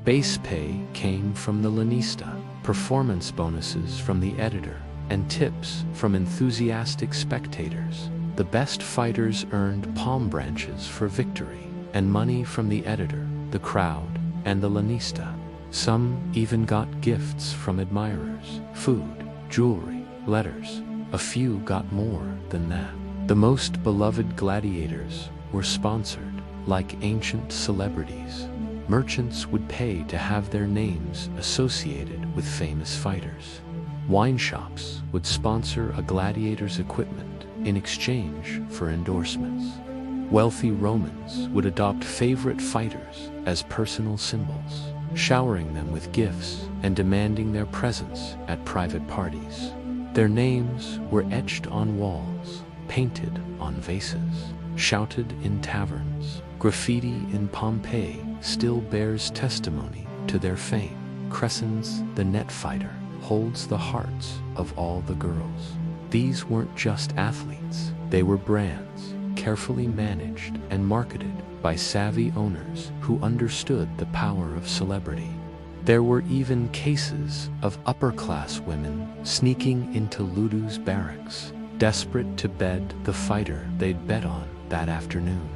Base pay came from the lanista, performance bonuses from the editor, and tips from enthusiastic spectators. The best fighters earned palm branches for victory, and money from the editor, the crowd, and the lanista. Some even got gifts from admirers, food, jewelry, letters. A few got more than that. The most beloved gladiators were sponsored like ancient celebrities. Merchants would pay to have their names associated with famous fighters. Wine shops would sponsor a gladiator's equipment in exchange for endorsements. Wealthy Romans would adopt favorite fighters as personal symbols, showering them with gifts and demanding their presence at private parties. Their names were etched on walls, painted on vases, shouted in taverns. Graffiti in Pompeii still bears testimony to their fame. Crescens, the net fighter, holds the hearts of all the girls. These weren't just athletes, they were brands, carefully managed and marketed by savvy owners who understood the power of celebrity. There were even cases of upper-class women sneaking into Ludu's barracks, desperate to bed the fighter they'd bet on that afternoon.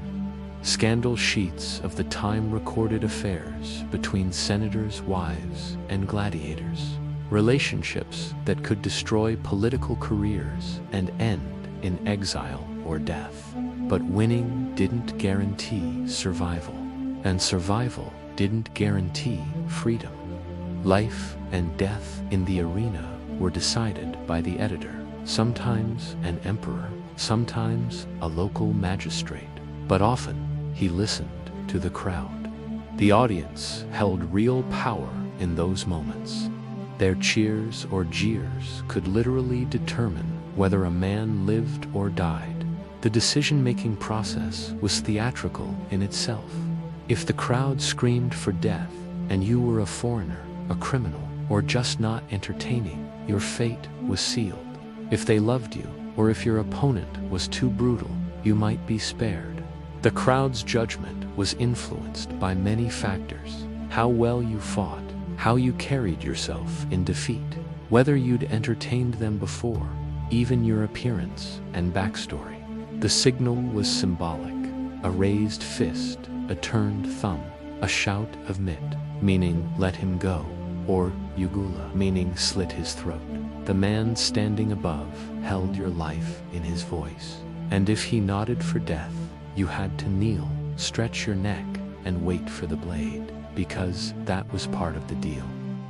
Scandal sheets of the time-recorded affairs between senators' wives and gladiators. Relationships that could destroy political careers and end in exile or death. But winning didn't guarantee survival, and survival didn't guarantee freedom. Life and death in the arena were decided by the editor, sometimes an emperor, sometimes a local magistrate, but often he listened to the crowd. The audience held real power in those moments. Their cheers or jeers could literally determine whether a man lived or died. The decision-making process was theatrical in itself. If the crowd screamed for death, and you were a foreigner, a criminal, or just not entertaining, your fate was sealed. If they loved you, or if your opponent was too brutal, you might be spared. The crowd's judgment was influenced by many factors: how well you fought, how you carried yourself in defeat, whether you'd entertained them before, even your appearance and backstory. The signal was symbolic: a raised fist, a turned thumb, a shout of mit, meaning let him go, or jugula, meaning slit his throat. The man standing above held your life in his voice, and if he nodded for death, you had to kneel, stretch your neck, and wait for the blade, because that was part of the deal.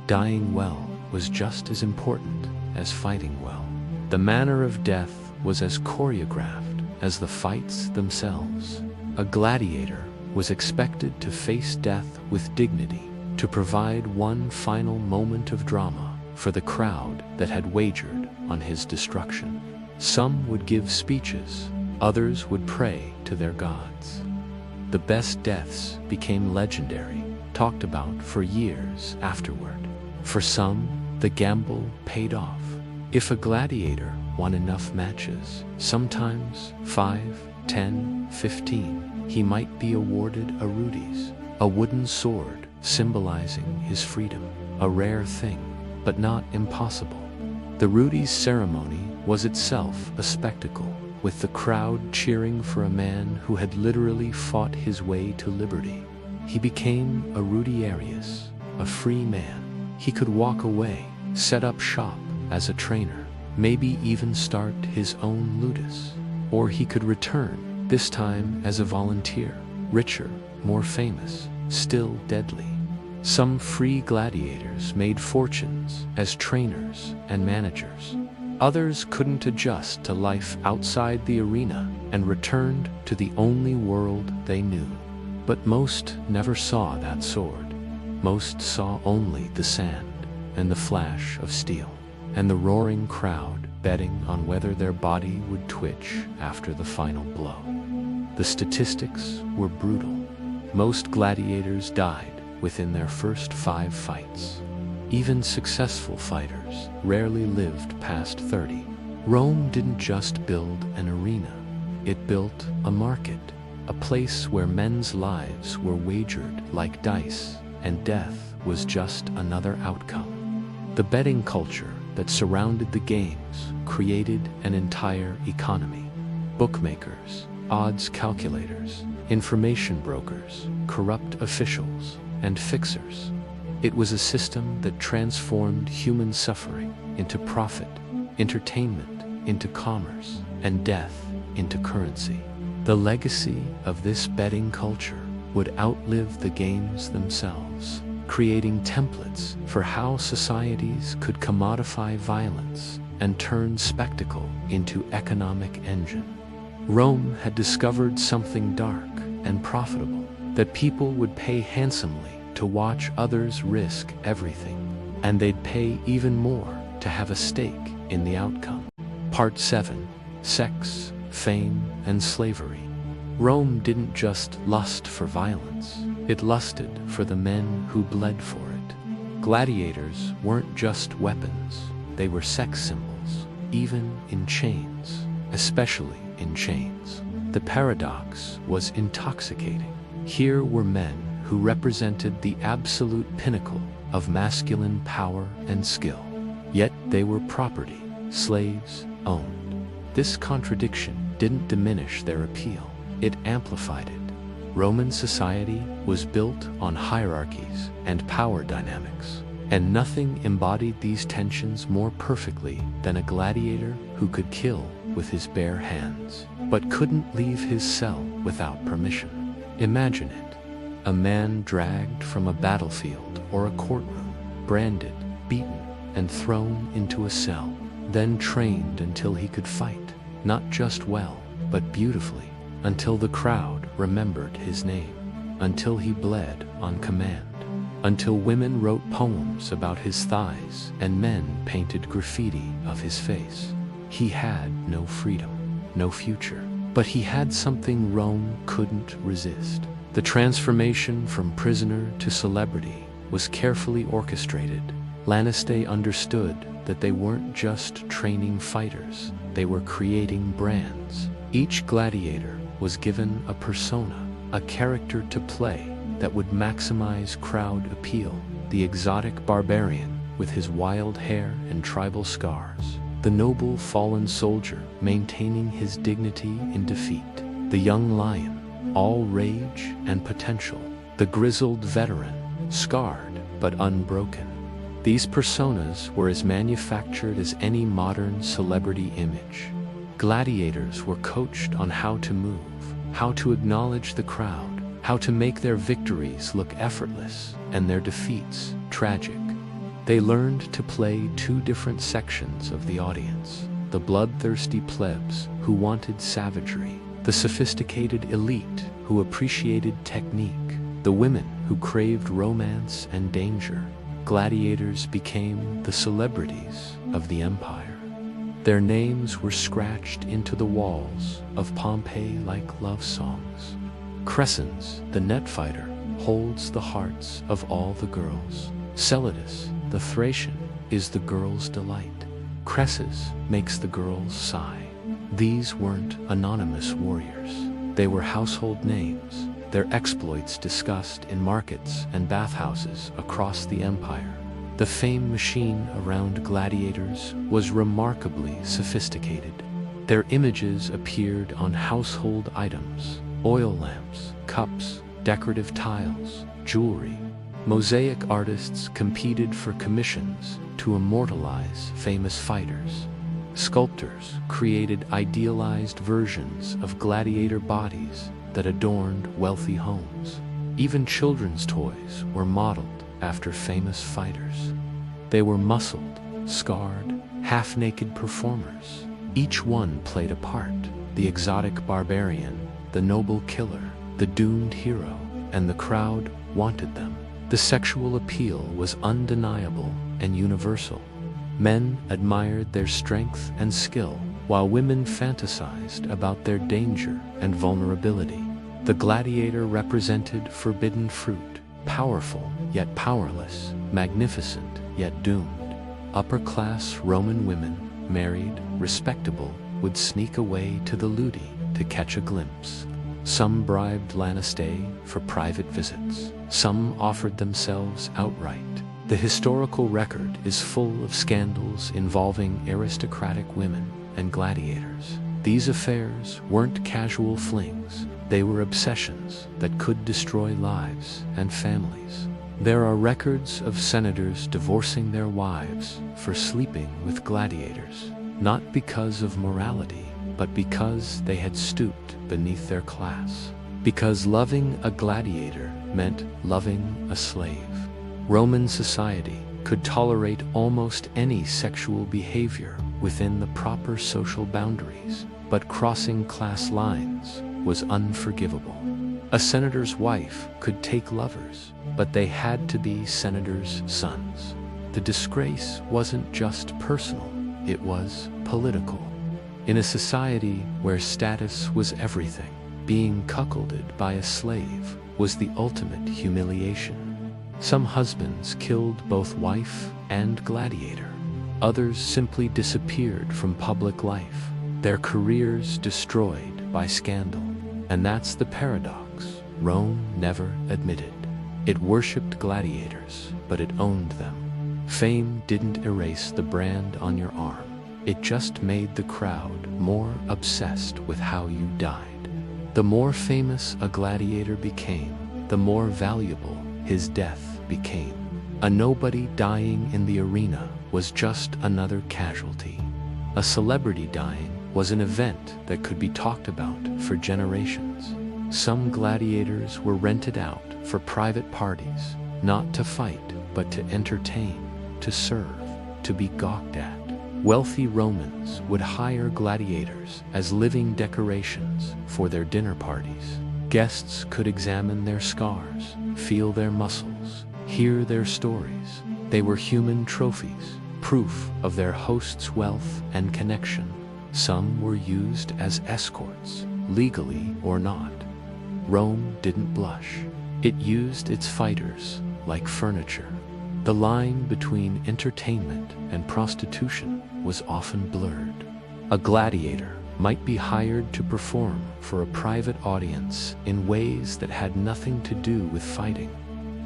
Dying well was just as important as fighting well. The manner of death was as choreographed as the fights themselves. A gladiator was expected to face death with dignity, to provide one final moment of drama for the crowd that had wagered on his destruction. Some would give speeches, others would pray to their gods. The best deaths became legendary, talked about for years afterward. For some, the gamble paid off. If a gladiator won enough matches, sometimes 5, 10, 15, he might be awarded a rudis, a wooden sword symbolizing his freedom, a rare thing, but not impossible. The rudis ceremony was itself a spectacle, with the crowd cheering for a man who had literally fought his way to liberty. He became a rudiarius, a free man. He could walk away, set up shop as a trainer, maybe even start his own ludus. Or he could return, this time as a volunteer, richer, more famous, still deadly. Some free gladiators made fortunes as trainers and managers. Others couldn't adjust to life outside the arena and returned to the only world they knew. But most never saw that sword. Most saw only the sand and the flash of steel, and the roaring crowd betting on whether their body would twitch after the final blow. The statistics were brutal. Most gladiators died within their first 5 fights. Even successful fighters rarely lived past 30. Rome didn't just build an arena. It built a market, a place where men's lives were wagered like dice, and death was just another outcome. The betting culture that surrounded the games created an entire economy. Bookmakers, odds calculators, information brokers, corrupt officials, and fixers. It was a system that transformed human suffering into profit, entertainment into commerce, and death into currency. The legacy of this betting culture would outlive the games themselves, creating templates for how societies could commodify violence and turn spectacle into economic engine. Rome had discovered something dark and profitable, that people would pay handsomely to watch others risk everything, and they'd pay even more to have a stake in the outcome. Part 7. Sex, Fame, and Slavery. Rome didn't just lust for violence, it lusted for the men who bled for it. Gladiators weren't just weapons, they were sex symbols, even in chains, especially in chains. The paradox was intoxicating. Here were men who represented the absolute pinnacle of masculine power and skill. Yet they were property, slaves owned. This contradiction didn't diminish their appeal, it amplified it. Roman society was built on hierarchies and power dynamics, and nothing embodied these tensions more perfectly than a gladiator who could kill with his bare hands, but couldn't leave his cell without permission. Imagine it. A man dragged from a battlefield or a courtroom, branded, beaten, and thrown into a cell, then trained until he could fight, not just well, but beautifully, until the crowd remembered his name, until he bled on command, until women wrote poems about his thighs and men painted graffiti of his face. He had no freedom, no future, but he had something Rome couldn't resist. The transformation from prisoner to celebrity was carefully orchestrated. Laniste understood that they weren't just training fighters, they were creating brands. Each gladiator was given a persona, a character to play that would maximize crowd appeal. The exotic barbarian with his wild hair and tribal scars, the noble fallen soldier maintaining his dignity in defeat, the young lion, all rage and potential, the grizzled veteran, scarred but unbroken. These personas were as manufactured as any modern celebrity image. Gladiators were coached on how to move, how to acknowledge the crowd, how to make their victories look effortless and their defeats tragic. They learned to play 2 different sections of the audience: the bloodthirsty plebs who wanted savagery, the sophisticated elite who appreciated technique, the women who craved romance and danger. Gladiators became the celebrities of the empire. Their names were scratched into the walls of Pompeii like love songs. Crescens, the net fighter, holds the hearts of all the girls. Celadus, the Thracian, is the girl's delight. cresses makes the girls sigh. These weren't anonymous warriors. They were household names, their exploits discussed in markets and bathhouses across the empire. The fame machine around gladiators was remarkably sophisticated. Their images appeared on household items, oil lamps, cups, decorative tiles, jewelry. Mosaic artists competed for commissions to immortalize famous fighters. Sculptors created idealized versions of gladiator bodies that adorned wealthy homes. Even children's toys were modeled after famous fighters. They were muscled, scarred, half-naked performers. Each one played a part: the exotic barbarian, the noble killer, the doomed hero, and the crowd wanted them. The sexual appeal was undeniable and universal. Men admired their strength and skill, while women fantasized about their danger and vulnerability. The gladiator represented forbidden fruit, powerful yet powerless, magnificent yet doomed. Upper-class Roman women, married, respectable, would sneak away to the ludi to catch a glimpse. Some bribed Lannister for private visits. Some offered themselves outright. The historical record is full of scandals involving aristocratic women and gladiators. These affairs weren't casual flings. They were obsessions that could destroy lives and families. There are records of senators divorcing their wives for sleeping with gladiators, not because of morality, but because they had stooped beneath their class. Because loving a gladiator meant loving a slave. Roman society could tolerate almost any sexual behavior within the proper social boundaries, but crossing class lines was unforgivable. A senator's wife could take lovers, but they had to be senators' sons. The disgrace wasn't just personal, it was political. In a society where status was everything, being cuckolded by a slave was the ultimate humiliation. Some husbands killed both wife and gladiator. Others simply disappeared from public life, their careers destroyed by scandal. And that's the paradox Rome never admitted. It worshipped gladiators, but it owned them. Fame didn't erase the brand on your arm. It just made the crowd more obsessed with how you died. The more famous a gladiator became, the more valuable his death became. A nobody dying in the arena was just another casualty. A celebrity dying was an event that could be talked about for generations. Some gladiators were rented out for private parties, not to fight, but to entertain, to serve, to be gawked at. Wealthy Romans would hire gladiators as living decorations for their dinner parties. Guests could examine their scars, feel their muscles, hear their stories. They were human trophies, proof of their host's wealth and connection. Some were used as escorts, legally or not. Rome didn't blush. It used its fighters like furniture. The line between entertainment and prostitution was often blurred. A gladiator might be hired to perform for a private audience in ways that had nothing to do with fighting.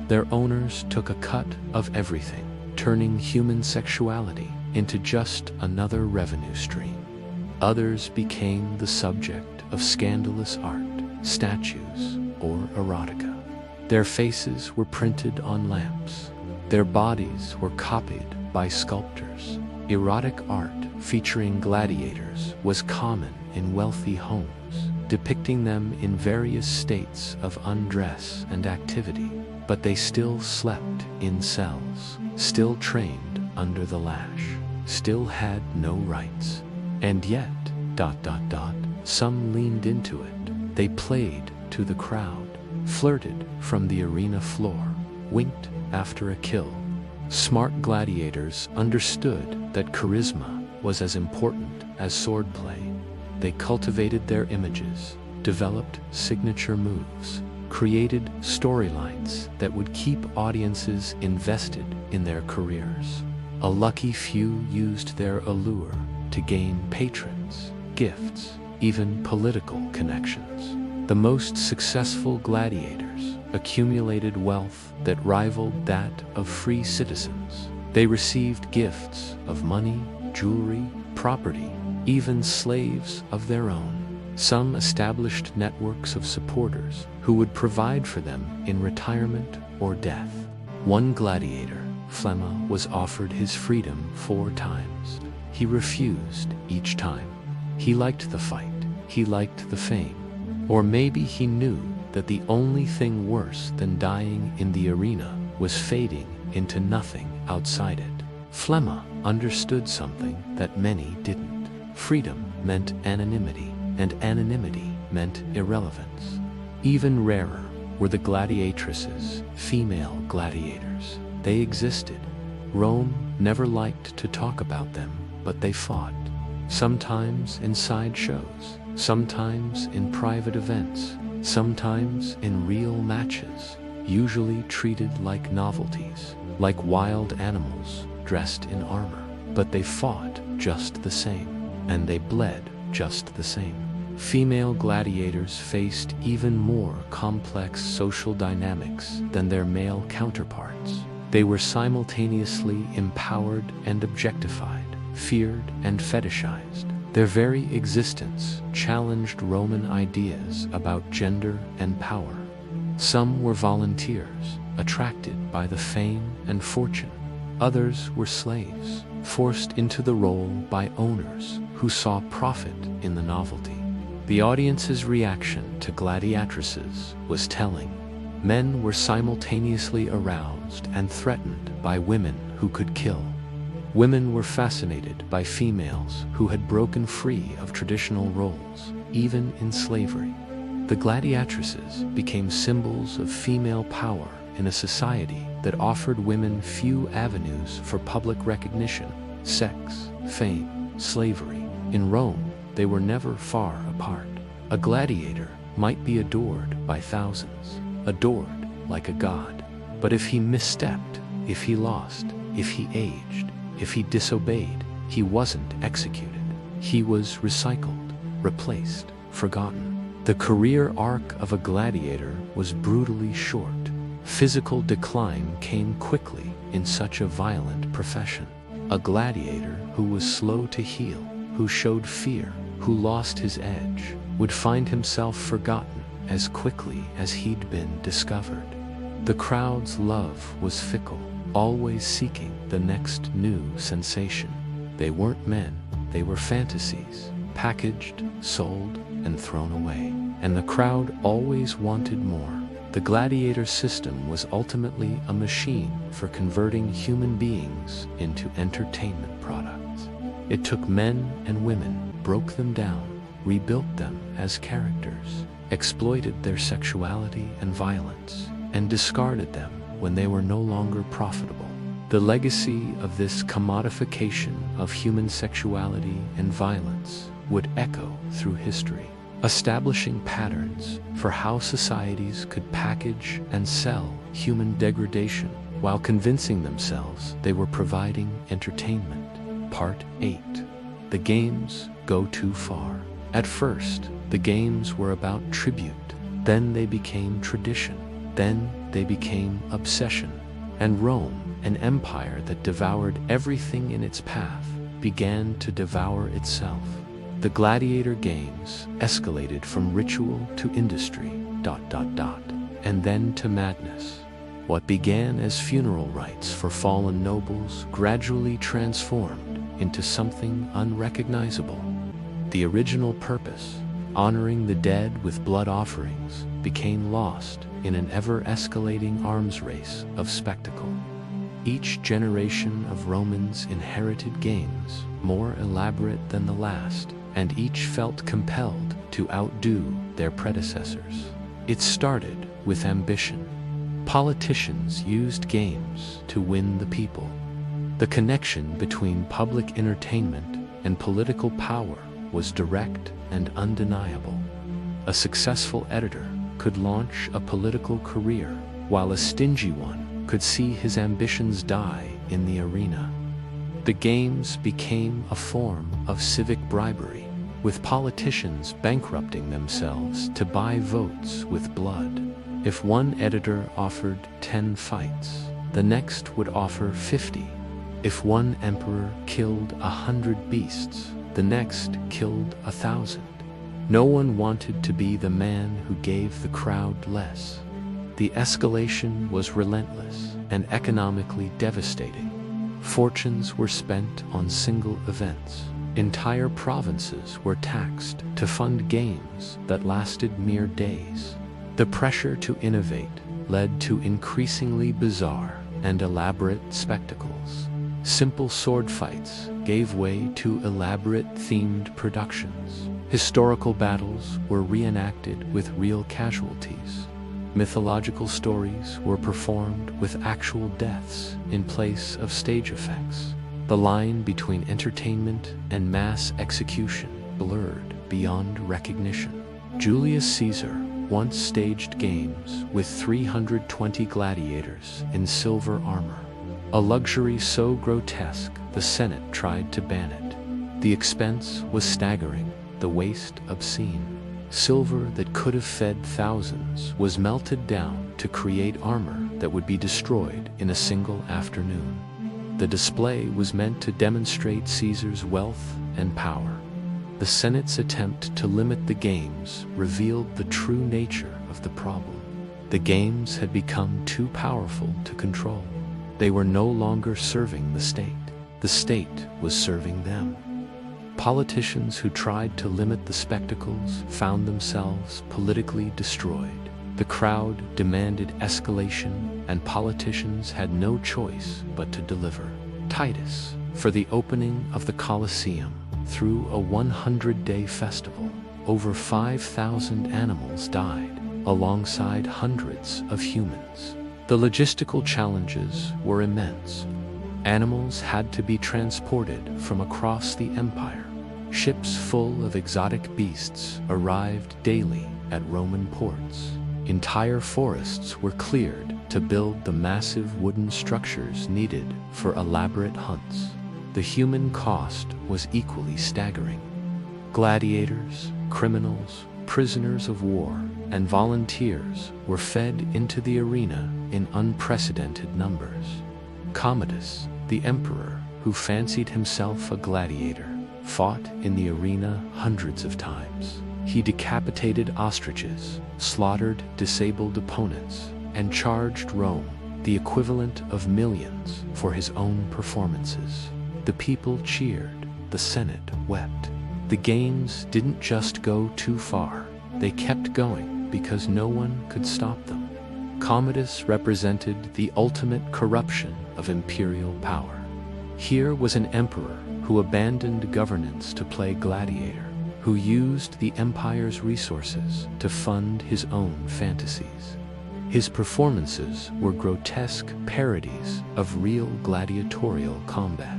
Their owners took a cut of everything, turning human sexuality into just another revenue stream. Others became the subject of scandalous art, statues, or erotica. Their faces were printed on lamps. Their bodies were copied by sculptors. Erotic art featuring gladiators was common in wealthy homes, depicting them in various states of undress and activity. But they still slept in cells, still trained under the lash, still had no rights. And yet, some leaned into it. They played to the crowd, flirted from the arena floor, winked after a kill. Smart gladiators understood that charisma was as important as swordplay. They cultivated their images, developed signature moves, created storylines that would keep audiences invested in their careers. A lucky few used their allure to gain patrons, gifts, even political connections. The most successful gladiators accumulated wealth that rivaled that of free citizens. They received gifts of money, jewelry, property, even slaves of their own. Some established networks of supporters who would provide for them in retirement or death. One gladiator, Flemma, was offered his freedom 4 times. He refused each time. He liked the fight, he liked the fame, or maybe he knew that the only thing worse than dying in the arena was fading into nothing outside it. Flemma understood something that many didn't. Freedom meant anonymity, and anonymity meant irrelevance. Even rarer were the gladiatresses, female gladiators. They existed. Rome never liked to talk about them, but they fought. Sometimes in side shows, sometimes in private events, sometimes in real matches, usually treated like novelties, like wild animals dressed in armor. But they fought just the same, and they bled just the same. Female gladiators faced even more complex social dynamics than their male counterparts. They were simultaneously empowered and objectified, feared and fetishized. Their very existence challenged Roman ideas about gender and power. Some were volunteers, attracted by the fame and fortune. Others were slaves, forced into the role by owners who saw profit in the novelty. The audience's reaction to gladiatresses was telling. Men were simultaneously aroused and threatened by women who could kill. Women were fascinated by females who had broken free of traditional roles, even in slavery. The gladiatresses became symbols of female power in a society that offered women few avenues for public recognition: sex, fame, slavery. In Rome, they were never far apart. A gladiator might be adored by thousands, adored like a god. But if he misstepped, if he lost, if he aged, if he disobeyed, he wasn't executed. He was recycled, replaced, forgotten. The career arc of a gladiator was brutally short. Physical decline came quickly in such a violent profession. A gladiator who was slow to heal, who showed fear, who lost his edge, would find himself forgotten as quickly as he'd been discovered. The crowd's love was fickle, always seeking the next new sensation. They weren't men, they were fantasies, packaged, sold, and thrown away. And the crowd always wanted more. The gladiator system was ultimately a machine for converting human beings into entertainment products. It took men and women, broke them down, rebuilt them as characters, exploited their sexuality and violence, and discarded them when they were no longer profitable. The legacy of this commodification of human sexuality and violence would echo through history, establishing patterns for how societies could package and sell human degradation while convincing themselves they were providing entertainment. Part 8. The games go too far. At first, the games were about tribute. Then they became tradition. Then they became obsession. And Rome, an empire that devoured everything in its path, began to devour itself. The gladiator games escalated from ritual to industry, and then to madness. What began as funeral rites for fallen nobles gradually transformed into something unrecognizable. The original purpose, honoring the dead with blood offerings, became lost in an ever-escalating arms race of spectacle. Each generation of Romans inherited games more elaborate than the last, and each felt compelled to outdo their predecessors. It started with ambition. Politicians used games to win the people. The connection between public entertainment and political power was direct and undeniable. A successful editor could launch a political career, while a stingy one could see his ambitions die in the arena. The games became a form of civic bribery, with politicians bankrupting themselves to buy votes with blood. If one editor offered 10 fights, the next would offer 50. If one emperor killed 100 beasts, the next killed 1,000. No one wanted to be the man who gave the crowd less. The escalation was relentless and economically devastating. Fortunes were spent on single events. Entire provinces were taxed to fund games that lasted mere days. The pressure to innovate led to increasingly bizarre and elaborate spectacles. Simple sword fights gave way to elaborate themed productions. Historical battles were reenacted with real casualties. Mythological stories were performed with actual deaths in place of stage effects. The line between entertainment and mass execution blurred beyond recognition. Julius Caesar once staged games with 320 gladiators in silver armor, a luxury so grotesque the Senate tried to ban it. The expense was staggering, the waste obscene. Silver that could have fed thousands was melted down to create armor that would be destroyed in a single afternoon. The display was meant to demonstrate Caesar's wealth and power. The Senate's attempt to limit the games revealed the true nature of the problem. The games had become too powerful to control. They were no longer serving the state was serving them. Politicians who tried to limit the spectacles found themselves politically destroyed. The crowd demanded escalation, and politicians had no choice but to deliver. Titus, for the opening of the Colosseum, through a 100-day festival, over 5,000 animals died, alongside hundreds of humans. The logistical challenges were immense. Animals had to be transported from across the empire. Ships full of exotic beasts arrived daily at Roman ports. Entire forests were cleared to build the massive wooden structures needed for elaborate hunts. The human cost was equally staggering. Gladiators, criminals, prisoners of war, and volunteers were fed into the arena in unprecedented numbers. Commodus, the emperor, who fancied himself a gladiator, fought in the arena hundreds of times. He decapitated ostriches, slaughtered disabled opponents, and charged Rome, the equivalent of millions, for his own performances. The people cheered, the Senate wept. The games didn't just go too far, they kept going because no one could stop them. Commodus represented the ultimate corruption of imperial power. Here was an emperor who abandoned governance to play gladiator, who used the empire's resources to fund his own fantasies. His performances were grotesque parodies of real gladiatorial combat,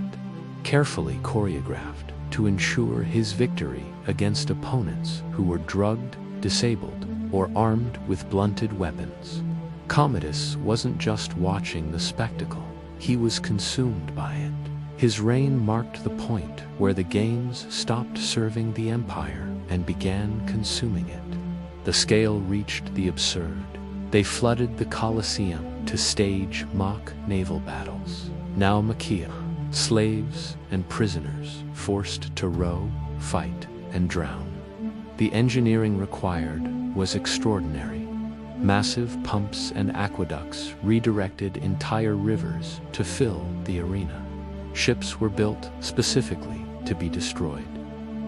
carefully choreographed to ensure his victory against opponents who were drugged, disabled, or armed with blunted weapons. Commodus wasn't just watching the spectacle, he was consumed by it. His reign marked the point where the games stopped serving the empire and began consuming it. The scale reached the absurd. They flooded the Colosseum to stage mock naval battles. Naumachia, slaves and prisoners forced to row, fight, and drown. The engineering required was extraordinary. Massive pumps and aqueducts redirected entire rivers to fill the arena. Ships were built specifically to be destroyed.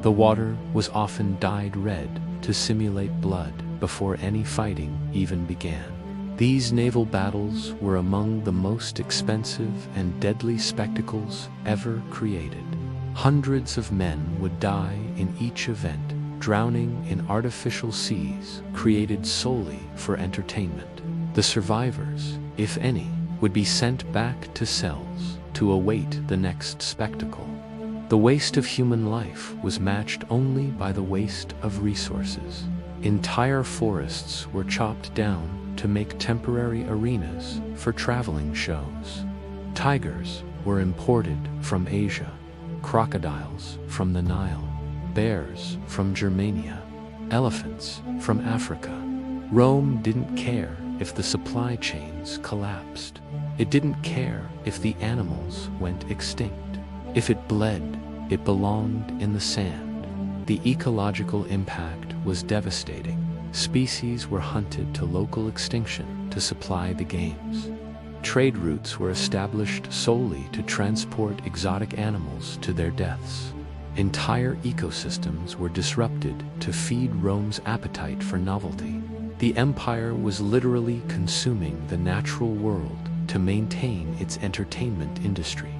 The water was often dyed red to simulate blood before any fighting even began. These naval battles were among the most expensive and deadly spectacles ever created. Hundreds of men would die in each event, drowning in artificial seas created solely for entertainment. The survivors, if any, would be sent back to cells to await the next spectacle. The waste of human life was matched only by the waste of resources. Entire forests were chopped down to make temporary arenas for traveling shows. Tigers were imported from Asia, crocodiles from the Nile, bears from Germania, elephants from Africa. Rome didn't care if the supply chains collapsed. It didn't care if the animals went extinct. If it bled, it belonged in the sand. The ecological impact was devastating. Species were hunted to local extinction to supply the games. Trade routes were established solely to transport exotic animals to their deaths. Entire ecosystems were disrupted to feed Rome's appetite for novelty. The empire was literally consuming the natural world to maintain its entertainment industry.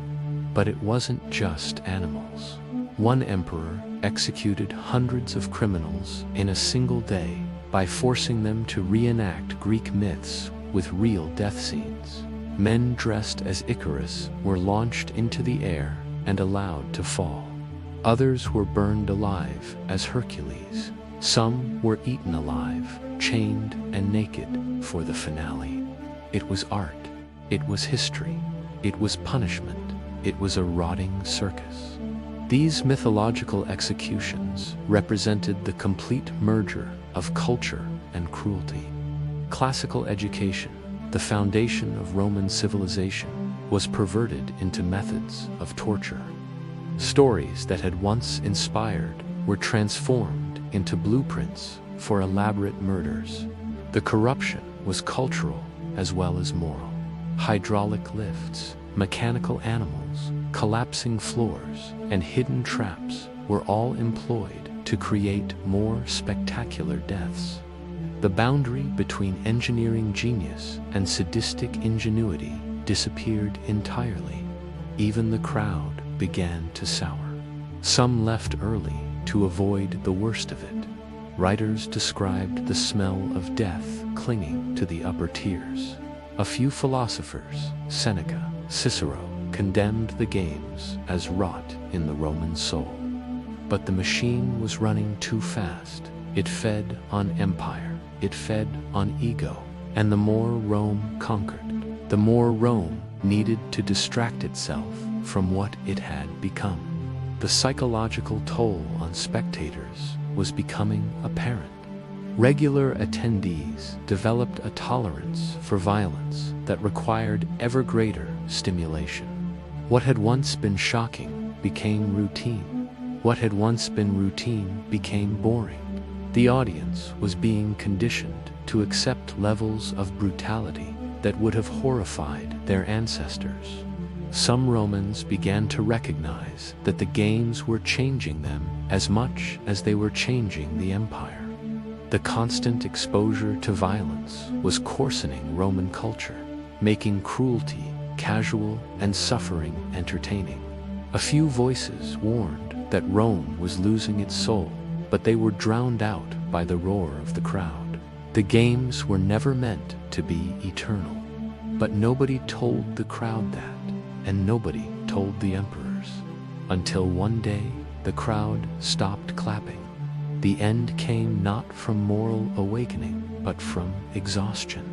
But it wasn't just animals. One emperor executed hundreds of criminals in a single day by forcing them to reenact Greek myths with real death scenes. Men dressed as Icarus were launched into the air and allowed to fall. Others were burned alive as Hercules. Some were eaten alive, chained and naked for the finale. It was art. It was history. It was punishment. It was a rotting circus. These mythological executions represented the complete merger of culture and cruelty. Classical education, the foundation of Roman civilization, was perverted into methods of torture. Stories that had once inspired were transformed into blueprints for elaborate murders. The corruption was cultural as well as moral. Hydraulic lifts, mechanical animals, collapsing floors, and hidden traps were all employed to create more spectacular deaths. The boundary between engineering genius and sadistic ingenuity disappeared entirely. Even the crowd began to sour. Some left early to avoid the worst of it. Writers described the smell of death clinging to the upper tiers. A few philosophers, Seneca, Cicero, condemned the games as rot in the Roman soul. But the machine was running too fast. It fed on empire. It fed on ego. And the more Rome conquered, the more Rome needed to distract itself from what it had become. The psychological toll on spectators was becoming apparent. Regular attendees developed a tolerance for violence that required ever greater stimulation. What had once been shocking became routine. What had once been routine became boring. The audience was being conditioned to accept levels of brutality that would have horrified their ancestors. Some Romans began to recognize that the games were changing them as much as they were changing the empire. The constant exposure to violence was coarsening Roman culture, making cruelty casual and suffering entertaining. A few voices warned that Rome was losing its soul, but they were drowned out by the roar of the crowd. The games were never meant to be eternal. But nobody told the crowd that, and nobody told the emperors. Until one day, the crowd stopped clapping. The end came not from moral awakening, but from exhaustion.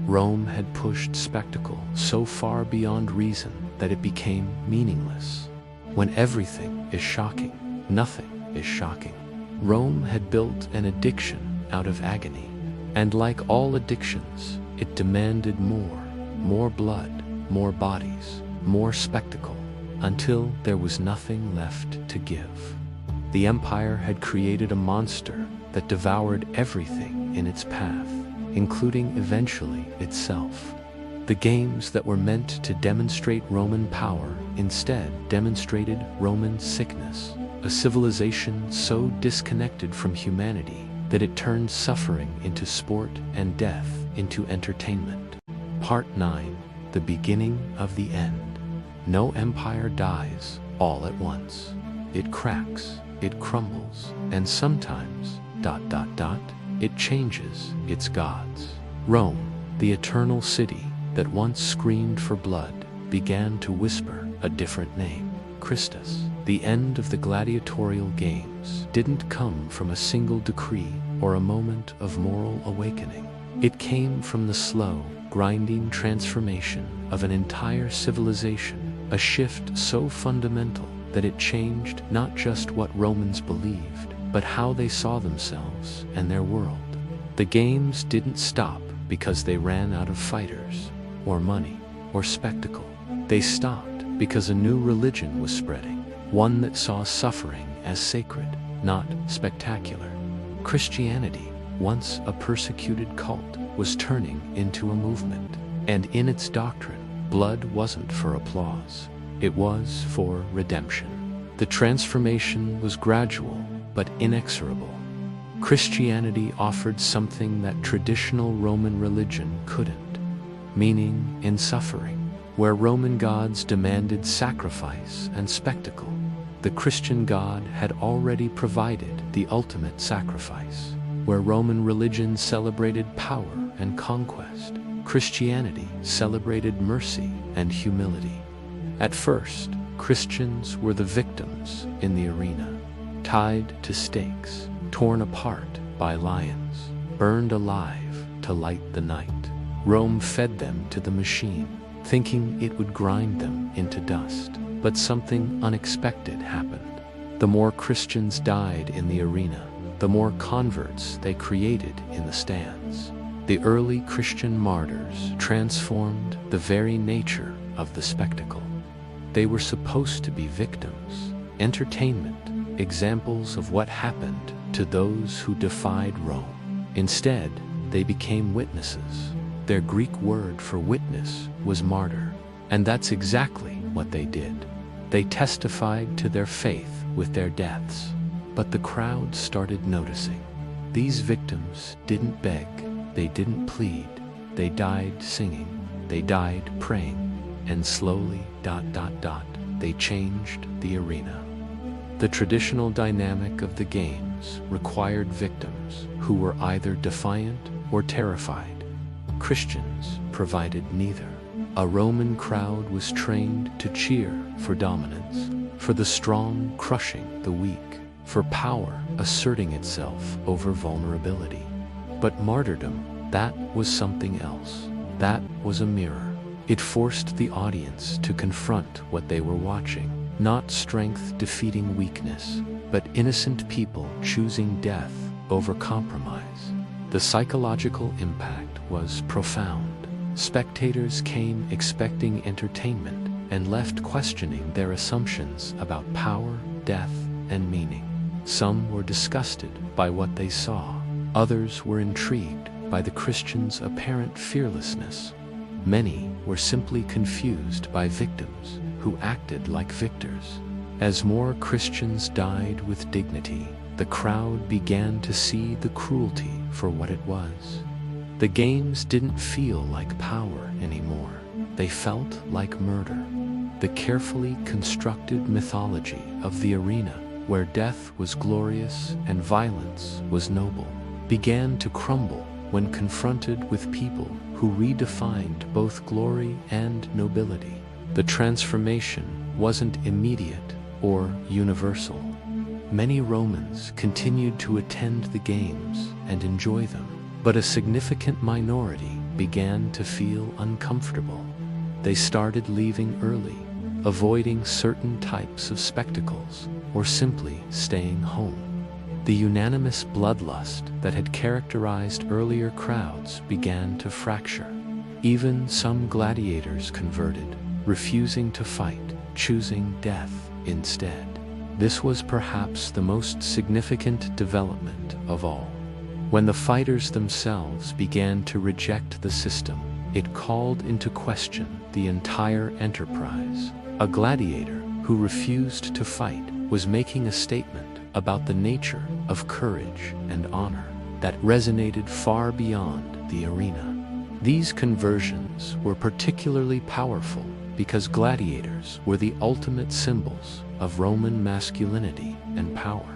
Rome had pushed spectacle so far beyond reason that it became meaningless. When everything is shocking, nothing is shocking. Rome had built an addiction out of agony. And like all addictions, it demanded more blood, more bodies, more spectacle, until there was nothing left to give. The empire had created a monster that devoured everything in its path, including eventually itself. The games that were meant to demonstrate Roman power instead demonstrated Roman sickness, a civilization so disconnected from humanity that it turned suffering into sport and death into entertainment. Part 9. The beginning of the end. No empire dies all at once. It cracks, it crumbles, and sometimes, it changes its gods. Rome, the eternal city that once screamed for blood, began to whisper a different name, Christus. The end of the gladiatorial games didn't come from a single decree or a moment of moral awakening. It came from the slow, grinding transformation of an entire civilization a shift so fundamental that it changed not just what Romans believed, but how they saw themselves and their world. The games didn't stop because they ran out of fighters, or money, or spectacle. They stopped because a new religion was spreading, one that saw suffering as sacred, not spectacular. Christianity, once a persecuted cult, was turning into a movement, and in its doctrine, blood wasn't for applause. It was for redemption. The transformation was gradual, but inexorable. Christianity offered something that traditional Roman religion couldn't: meaning in suffering. Where Roman gods demanded sacrifice and spectacle, the Christian God had already provided the ultimate sacrifice. Where Roman religion celebrated power and conquest, Christianity celebrated mercy and humility. At first, Christians were the victims in the arena, tied to stakes, torn apart by lions, burned alive to light the night. Rome fed them to the machine, thinking it would grind them into dust. But something unexpected happened. The more Christians died in the arena, the more converts they created in the stands. The early Christian martyrs transformed the very nature of the spectacle. They were supposed to be victims, entertainment, examples of what happened to those who defied Rome. Instead, they became witnesses. Their Greek word for witness was martyr, and that's exactly what they did. They testified to their faith with their deaths. But the crowd started noticing. These victims didn't beg, they didn't plead, they died singing, they died praying, and slowly, they changed the arena. The traditional dynamic of the games required victims who were either defiant or terrified. Christians provided neither. A Roman crowd was trained to cheer for dominance, for the strong crushing the weak, for power asserting itself over vulnerability. But martyrdom, that was something else. That was a mirror. It forced the audience to confront what they were watching. Not strength defeating weakness, but innocent people choosing death over compromise. The psychological impact was profound. Spectators came expecting entertainment and left questioning their assumptions about power, death, and meaning. Some were disgusted by what they saw. Others were intrigued by the Christians' apparent fearlessness. Many were simply confused by victims who acted like victors. As more Christians died with dignity, the crowd began to see the cruelty for what it was. The games didn't feel like power anymore. They felt like murder. The carefully constructed mythology of the arena, where death was glorious and violence was noble, began to crumble when confronted with people who redefined both glory and nobility. The transformation wasn't immediate or universal. Many Romans continued to attend the games and enjoy them, but a significant minority began to feel uncomfortable. They started leaving early, avoiding certain types of spectacles, or simply staying home. The unanimous bloodlust that had characterized earlier crowds began to fracture. Even some gladiators converted, refusing to fight, choosing death instead. This was perhaps the most significant development of all. When the fighters themselves began to reject the system, it called into question the entire enterprise. A gladiator who refused to fight was making a statement about the nature of courage and honor that resonated far beyond the arena. These conversions were particularly powerful because gladiators were the ultimate symbols of Roman masculinity and power.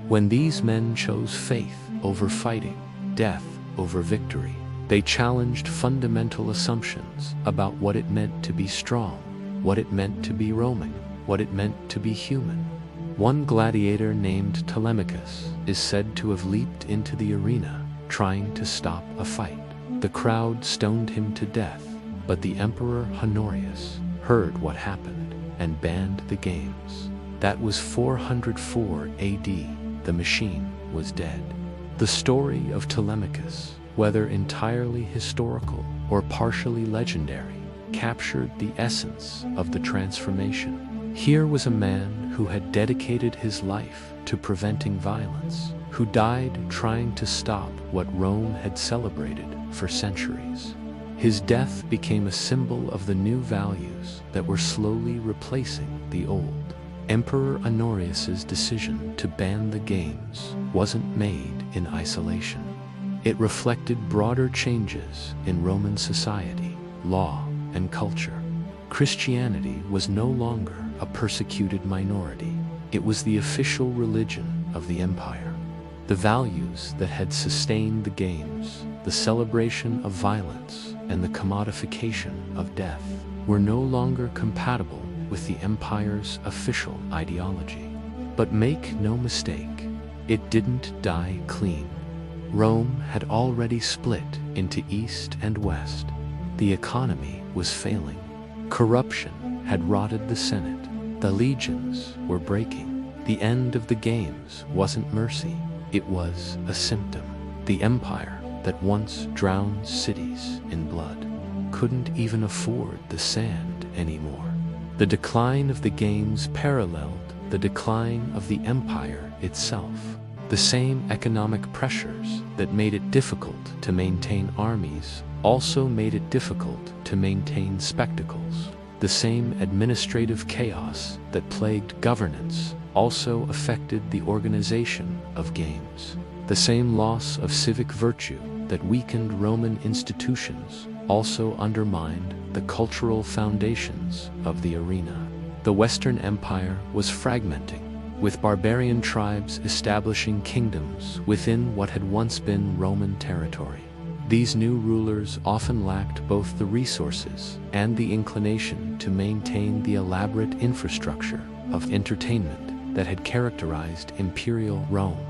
When these men chose faith over fighting, death over victory, they challenged fundamental assumptions about what it meant to be strong, what it meant to be Roman, what it meant to be human. One gladiator named Telemachus is said to have leaped into the arena trying to stop a fight. The crowd stoned him to death, but the emperor Honorius heard what happened. and banned the games. That was 404 AD. The machine was dead. The story of Telemachus, whether entirely historical or partially legendary, captured the essence of the transformation. Here was a man who had dedicated his life to preventing violence, who died trying to stop what Rome had celebrated for centuries. His death became a symbol of the new values that were slowly replacing the old. Emperor Honorius's decision to ban the games wasn't made in isolation. It reflected broader changes in Roman society, law, and culture. Christianity was no longer a persecuted minority. It was the official religion of the empire. The values that had sustained the games, the celebration of violence, and the commodification of death, were no longer compatible with the empire's official ideology. But make no mistake, it didn't die clean. Rome had already split into East and West. The economy was failing. Corruption had rotted the Senate. The legions were breaking. The end of the games wasn't mercy, it was a symptom. The empire that once drowned cities in blood couldn't even afford the sand anymore. The decline of the games paralleled the decline of the empire itself. The same economic pressures that made it difficult to maintain armies also made it difficult to maintain spectacles. The same administrative chaos that plagued governance also affected the organization of games. The same loss of civic virtue that weakened Roman institutions also undermined the cultural foundations of the arena. The Western Empire was fragmenting, with barbarian tribes establishing kingdoms within what had once been Roman territory. These new rulers often lacked both the resources and the inclination to maintain the elaborate infrastructure of entertainment that had characterized imperial Rome.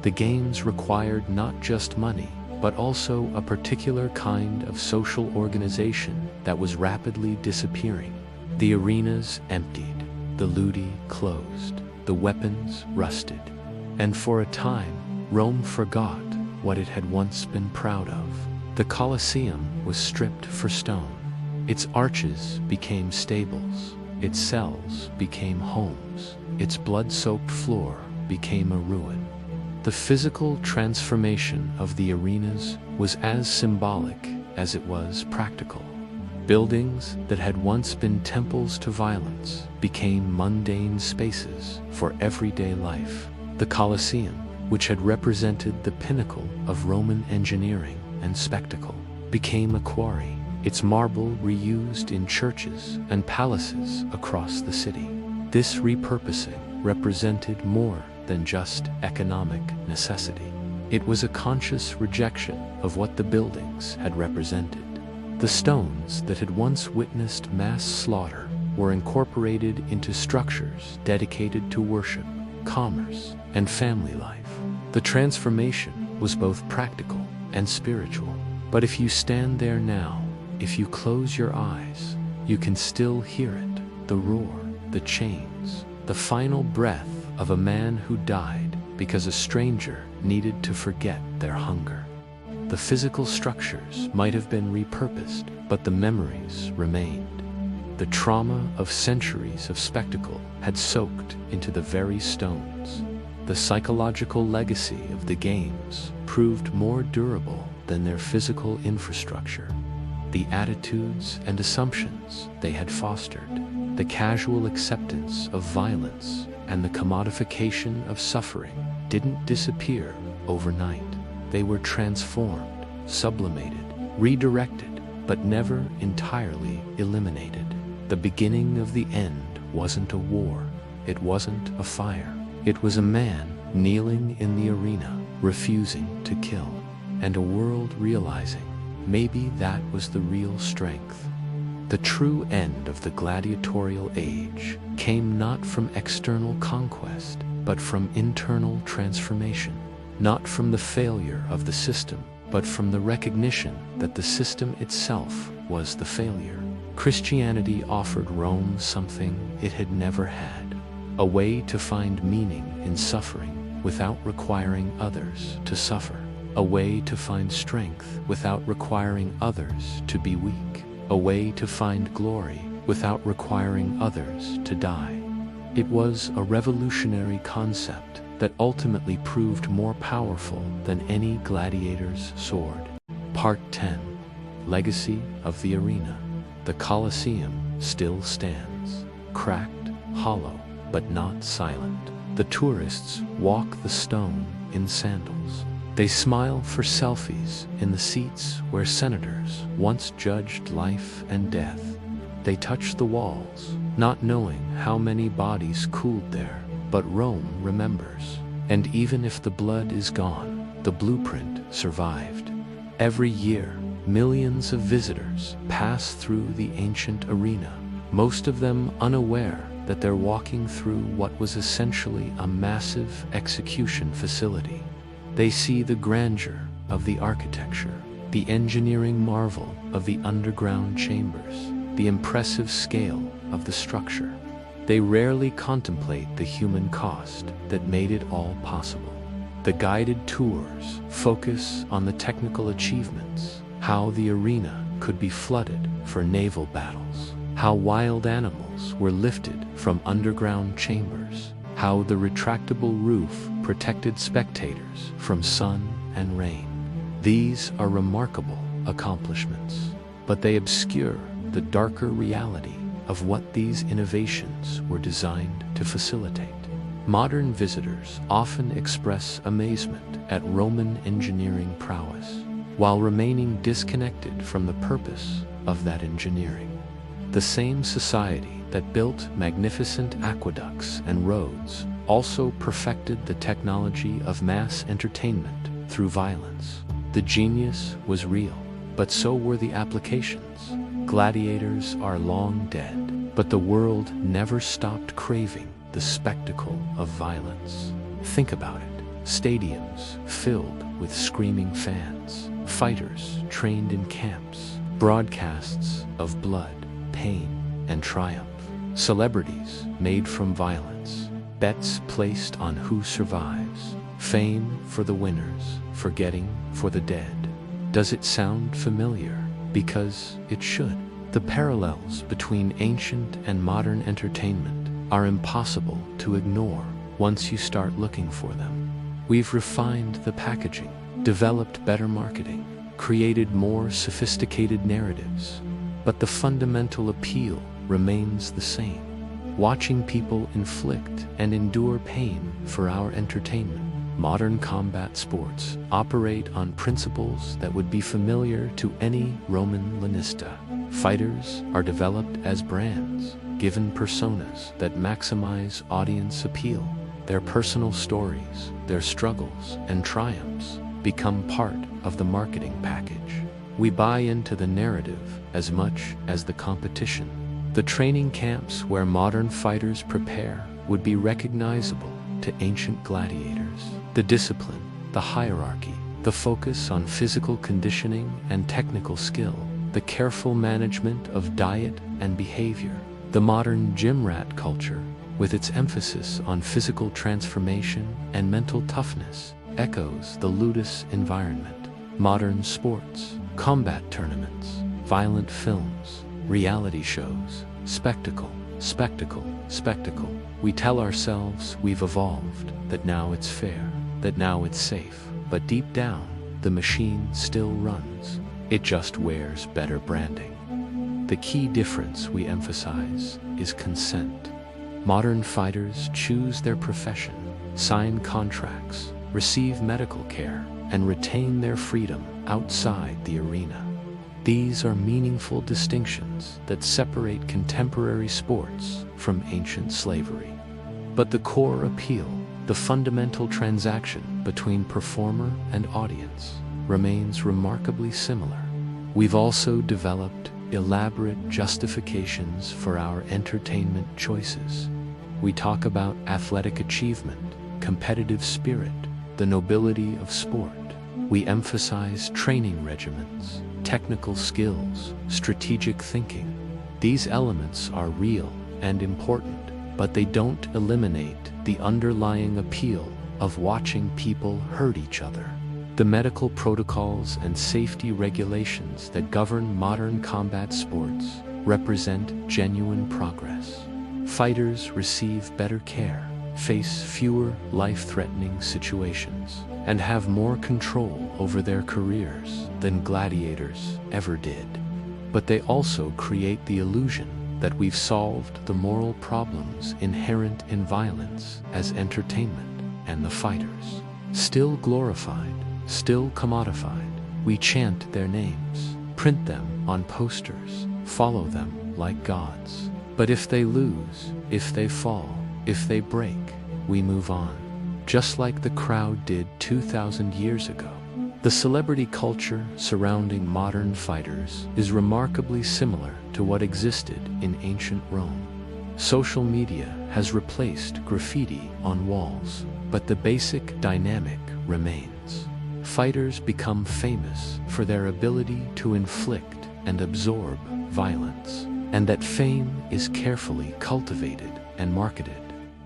The games required not just money, but also a particular kind of social organization that was rapidly disappearing. The arenas emptied, the ludi closed, the weapons rusted, and for a time, Rome forgot what it had once been proud of. The Colosseum was stripped for stone. Its arches became stables. Its cells became homes. Its blood-soaked floor became a ruin. The physical transformation of the arenas was as symbolic as it was practical. Buildings that had once been temples to violence became mundane spaces for everyday life. The Colosseum, which had represented the pinnacle of Roman engineering and spectacle, became a quarry, its marble reused in churches and palaces across the city. This repurposing represented more than just economic necessity. It was a conscious rejection of what the buildings had represented. The stones that had once witnessed mass slaughter were incorporated into structures dedicated to worship, commerce, and family life. The transformation was both practical and spiritual. But if you stand there now, if you close your eyes, you can still hear it, the roar, the chains, the final breath of a man who died because a stranger needed to forget their hunger. The physical structures might have been repurposed, but the memories remained. The trauma of centuries of spectacle had soaked into the very stones. The psychological legacy of the games proved more durable than their physical infrastructure. The attitudes and assumptions they had fostered, the casual acceptance of violence and the commodification of suffering didn't disappear overnight. They were transformed, sublimated, redirected, but never entirely eliminated. The beginning of the end wasn't a war. It wasn't a fire. It was a man kneeling in the arena, refusing to kill, and a world realizing maybe that was the real strength. The true end of the gladiatorial age came not from external conquest, but from internal transformation. Not from the failure of the system, but from the recognition that the system itself was the failure. Christianity offered Rome something it had never had, a way to find meaning in suffering without requiring others to suffer, a way to find strength without requiring others to be weak, a way to find glory without requiring others to die. It was a revolutionary concept that ultimately proved more powerful than any gladiator's sword. Part 10. Legacy of the Arena. The Colosseum still stands, cracked, hollow, but not silent. The tourists walk the stone in sandals. They smile for selfies in the seats where senators once judged life and death. They touch the walls, not knowing how many bodies cooled there, but Rome remembers. And even if the blood is gone, the blueprint survived. Every year, millions of visitors pass through the ancient arena, most of them unaware that they're walking through what was essentially a massive execution facility. They see the grandeur of the architecture, the engineering marvel of the underground chambers, the impressive scale of the structure. They rarely contemplate the human cost that made it all possible. The guided tours focus on the technical achievements, how the arena could be flooded for naval battles, how wild animals were lifted from underground chambers, how the retractable roof protected spectators from sun and rain. These are remarkable accomplishments, but they obscure the darker reality of what these innovations were designed to facilitate. Modern visitors often express amazement at Roman engineering prowess, while remaining disconnected from the purpose of that engineering. The same society that built magnificent aqueducts and roads also perfected the technology of mass entertainment through violence. The genius was real, but so were the applications. Gladiators are long dead, but the world never stopped craving the spectacle of violence. Think about it. Stadiums filled with screaming fans, fighters trained in camps, broadcasts of blood, pain, and triumph, celebrities made from violence, bets placed on who survives, fame for the winners, forgetting for the dead. Does it sound familiar? Because it should. The parallels between ancient and modern entertainment are impossible to ignore once you start looking for them. We've refined the packaging, developed better marketing, created more sophisticated narratives, but the fundamental appeal remains the same. Watching people inflict and endure pain for our entertainment. Modern combat sports operate on principles that would be familiar to any Roman lanista. Fighters are developed as brands, given personas that maximize audience appeal. Their personal stories, their struggles and triumphs become part of the marketing package. We buy into the narrative as much as the competition. The training camps where modern fighters prepare would be recognizable to ancient gladiators. The discipline, the hierarchy, the focus on physical conditioning and technical skill, the careful management of diet and behavior. The modern gym rat culture, with its emphasis on physical transformation and mental toughness, echoes the ludus environment. Modern sports, combat tournaments, violent films, reality shows, spectacle, spectacle, spectacle. We tell ourselves we've evolved, that now it's fair, that now it's safe, but deep down, the machine still runs. It just wears better branding. The key difference we emphasize is consent. Modern fighters choose their profession, sign contracts, receive medical care, and retain their freedom outside the arena. These are meaningful distinctions that separate contemporary sports from ancient slavery. But the core appeal, the fundamental transaction between performer and audience, remains remarkably similar. We've also developed elaborate justifications for our entertainment choices. We talk about athletic achievement, competitive spirit, the nobility of sport. We emphasize training regimens, technical skills, strategic thinking. These elements are real and important, but they don't eliminate the underlying appeal of watching people hurt each other. The medical protocols and safety regulations that govern modern combat sports represent genuine progress. Fighters receive better care, face fewer life-threatening situations, and have more control over their careers than gladiators ever did. But they also create the illusion that we've solved the moral problems inherent in violence as entertainment, and the fighters, still glorified, still commodified. We chant their names, print them on posters, follow them like gods. But if they lose, if they fall, if they break, we move on, just like the crowd did 2,000 years ago. The celebrity culture surrounding modern fighters is remarkably similar to what existed in ancient Rome. Social media has replaced graffiti on walls, but the basic dynamic remains. Fighters become famous for their ability to inflict and absorb violence, and that fame is carefully cultivated and marketed.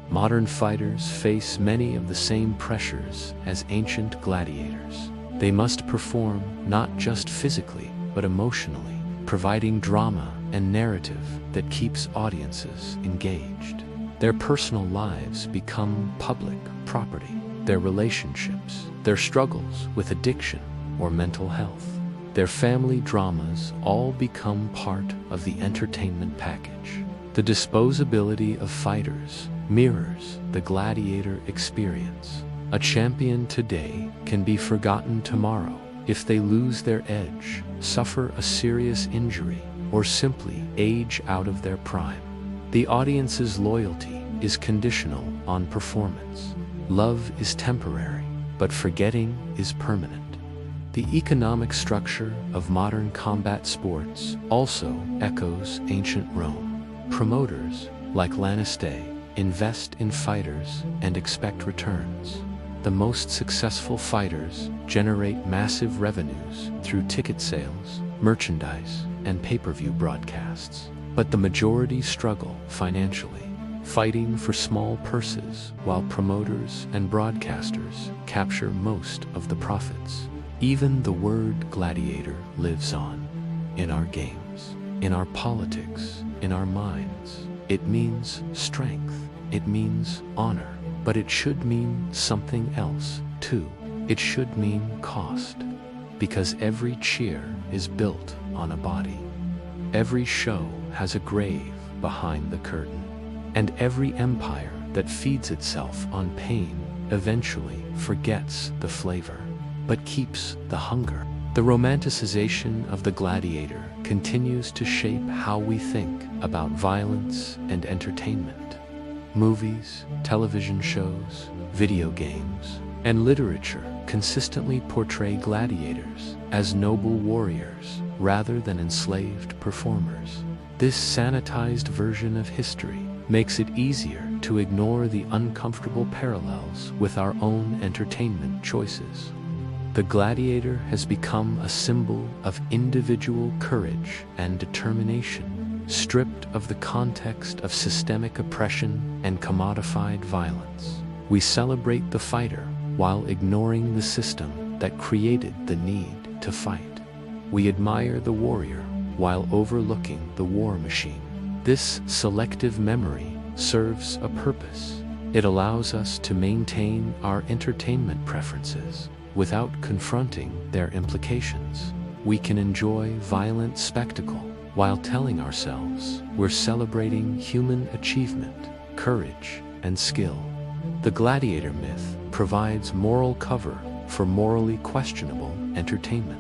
Modern fighters face many of the same pressures as ancient gladiators. They must perform not just physically, but emotionally, providing drama and narrative that keeps audiences engaged. Their personal lives become public property. Their relationships, their struggles with addiction or mental health, their family dramas all become part of the entertainment package. The disposability of fighters mirrors the gladiator experience. A champion today can be forgotten tomorrow if they lose their edge, suffer a serious injury, or simply age out of their prime. The audience's loyalty is conditional on performance. Love is temporary, but forgetting is permanent. The economic structure of modern combat sports also echoes ancient Rome. Promoters, like Lannister, invest in fighters and expect returns. The most successful fighters generate massive revenues through ticket sales, merchandise, and pay-per-view broadcasts. But the majority struggle financially, fighting for small purses while promoters and broadcasters capture most of the profits. Even the word gladiator lives on. In our games, in our politics, in our minds. It means strength. It means honor. But it should mean something else, too. It should mean cost. Because every cheer is built on a body. Every show has a grave behind the curtain. And every empire that feeds itself on pain eventually forgets the flavor, but keeps the hunger. The romanticization of the gladiator continues to shape how we think about violence and entertainment. Movies, television shows, video games, and literature consistently portray gladiators as noble warriors rather than enslaved performers. This sanitized version of history makes it easier to ignore the uncomfortable parallels with our own entertainment choices. The gladiator has become a symbol of individual courage and determination, stripped of the context of systemic oppression and commodified violence. We celebrate the fighter while ignoring the system that created the need to fight. We admire the warrior while overlooking the war machine. This selective memory serves a purpose. It allows us to maintain our entertainment preferences without confronting their implications. We can enjoy violent spectacle while telling ourselves we're celebrating human achievement, courage, and skill. The gladiator myth provides moral cover for morally questionable entertainment.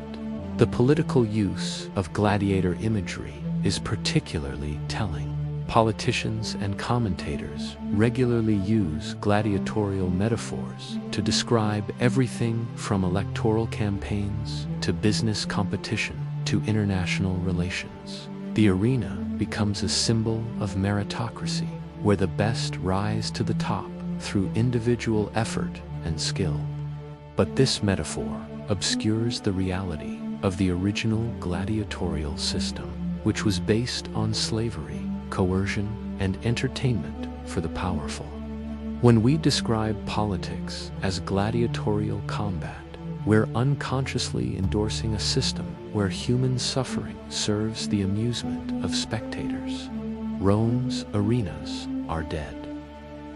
The political use of gladiator imagery is particularly telling. Politicians and commentators regularly use gladiatorial metaphors to describe everything from electoral campaigns to business competition to international relations. The arena becomes a symbol of meritocracy, where the best rise to the top through individual effort and skill. But this metaphor obscures the reality of the original gladiatorial system. which was based on slavery, coercion, and entertainment for the powerful. When we describe politics as gladiatorial combat, we're unconsciously endorsing a system where human suffering serves the amusement of spectators. Rome's arenas are dead.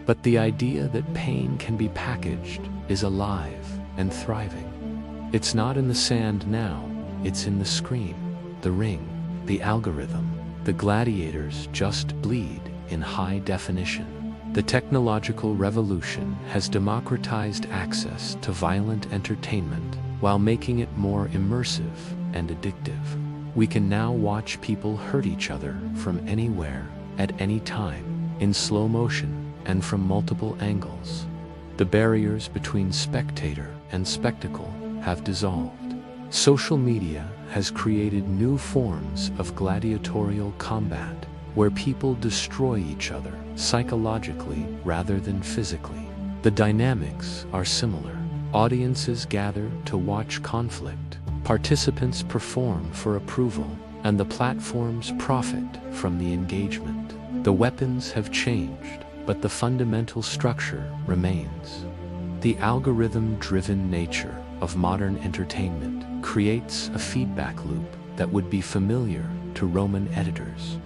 But the idea that pain can be packaged is alive and thriving. It's not in the sand now, it's in the scream, the ring, the algorithm. The gladiators just bleed in high definition. The technological revolution has democratized access to violent entertainment while making it more immersive and addictive. We can now watch people hurt each other from anywhere, at any time, in slow motion and from multiple angles. The barriers between spectator and spectacle have dissolved. Social media has created new forms of gladiatorial combat where people destroy each other psychologically rather than physically. The dynamics are similar. Audiences gather to watch conflict, participants perform for approval, and the platforms profit from the engagement. The weapons have changed, but the fundamental structure remains. The algorithm-driven nature of modern entertainment creates a feedback loop that would be familiar to Roman editors.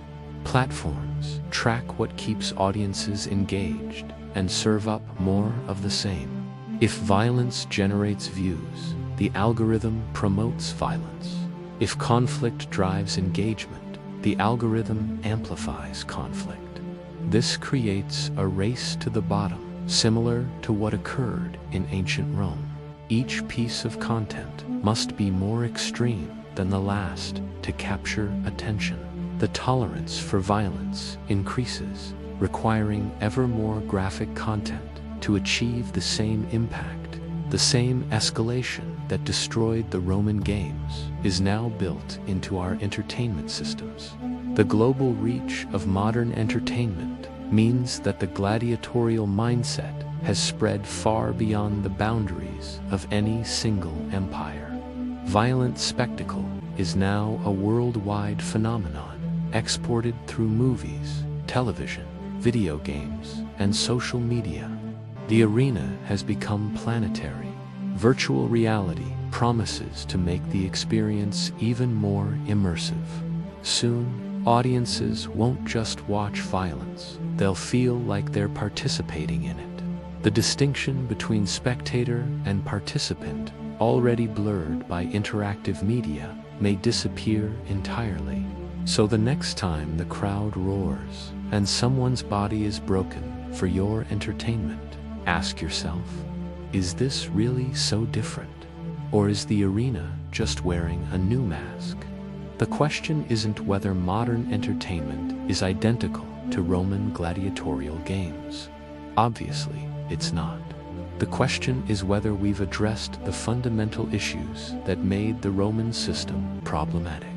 Platforms track what keeps audiences engaged and serve up more of the same. If violence generates views, the algorithm promotes violence. If conflict drives engagement, the algorithm amplifies conflict. This creates a race to the bottom, similar to what occurred in ancient Rome. Each piece of content must be more extreme than the last to capture attention. The tolerance for violence increases, requiring ever more graphic content to achieve the same impact. The same escalation that destroyed the Roman games is now built into our entertainment systems. The global reach of modern entertainment means that the gladiatorial mindset has spread far beyond the boundaries of any single empire. Violent spectacle is now a worldwide phenomenon, exported through movies, television, video games, and social media. The arena has become planetary. Virtual reality promises to make the experience even more immersive. Soon, audiences won't just watch violence, they'll feel like they're participating in it. The distinction between spectator and participant, already blurred by interactive media, may disappear entirely. So the next time the crowd roars and someone's body is broken for your entertainment, ask yourself, is this really so different? Or is the arena just wearing a new mask? The question isn't whether modern entertainment is identical to Roman gladiatorial games. Obviously, it's not. The question is whether we've addressed the fundamental issues that made the Roman system problematic,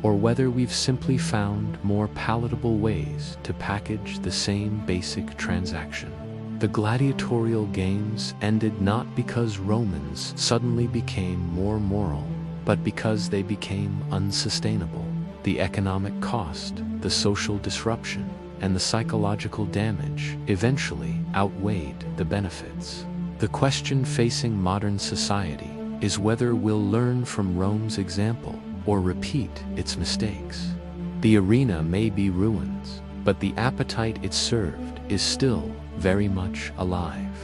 or whether we've simply found more palatable ways to package the same basic transaction. The gladiatorial games ended not because Romans suddenly became more moral, but because they became unsustainable. The economic cost, the social disruption, and the psychological damage eventually outweighed the benefits. The question facing modern society is whether we'll learn from Rome's example or repeat its mistakes. The arena may be ruins, but the appetite it served is still very much alive.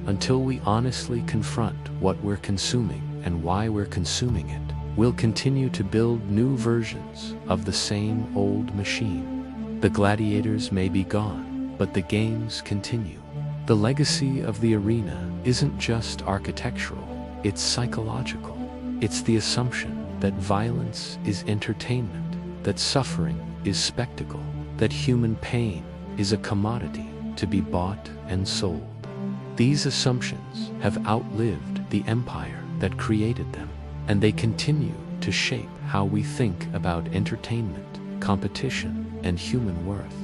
Until we honestly confront what we're consuming and why we're consuming it, we'll continue to build new versions of the same old machine. The gladiators may be gone, but the games continue. The legacy of the arena isn't just architectural, it's psychological. It's the assumption that violence is entertainment, that suffering is spectacle, that human pain is a commodity to be bought and sold. These assumptions have outlived the empire that created them, and they continue to shape how we think about entertainment, competition, and human worth.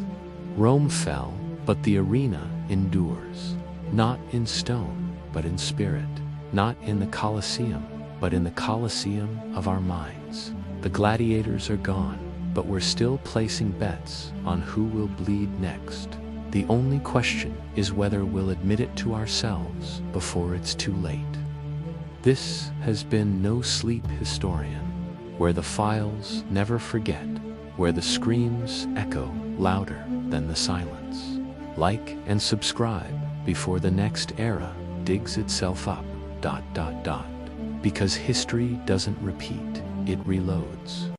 Rome fell, but the arena endures, not in stone, but in spirit, not in the Colosseum, but in the Colosseum of our minds. The gladiators are gone, but we're still placing bets on who will bleed next. The only question is whether we'll admit it to ourselves before it's too late. This has been No Sleep Historian, where the files never forget, where the screams echo louder than the silence. Like and subscribe before the next era digs itself up. Because history doesn't repeat, it reloads.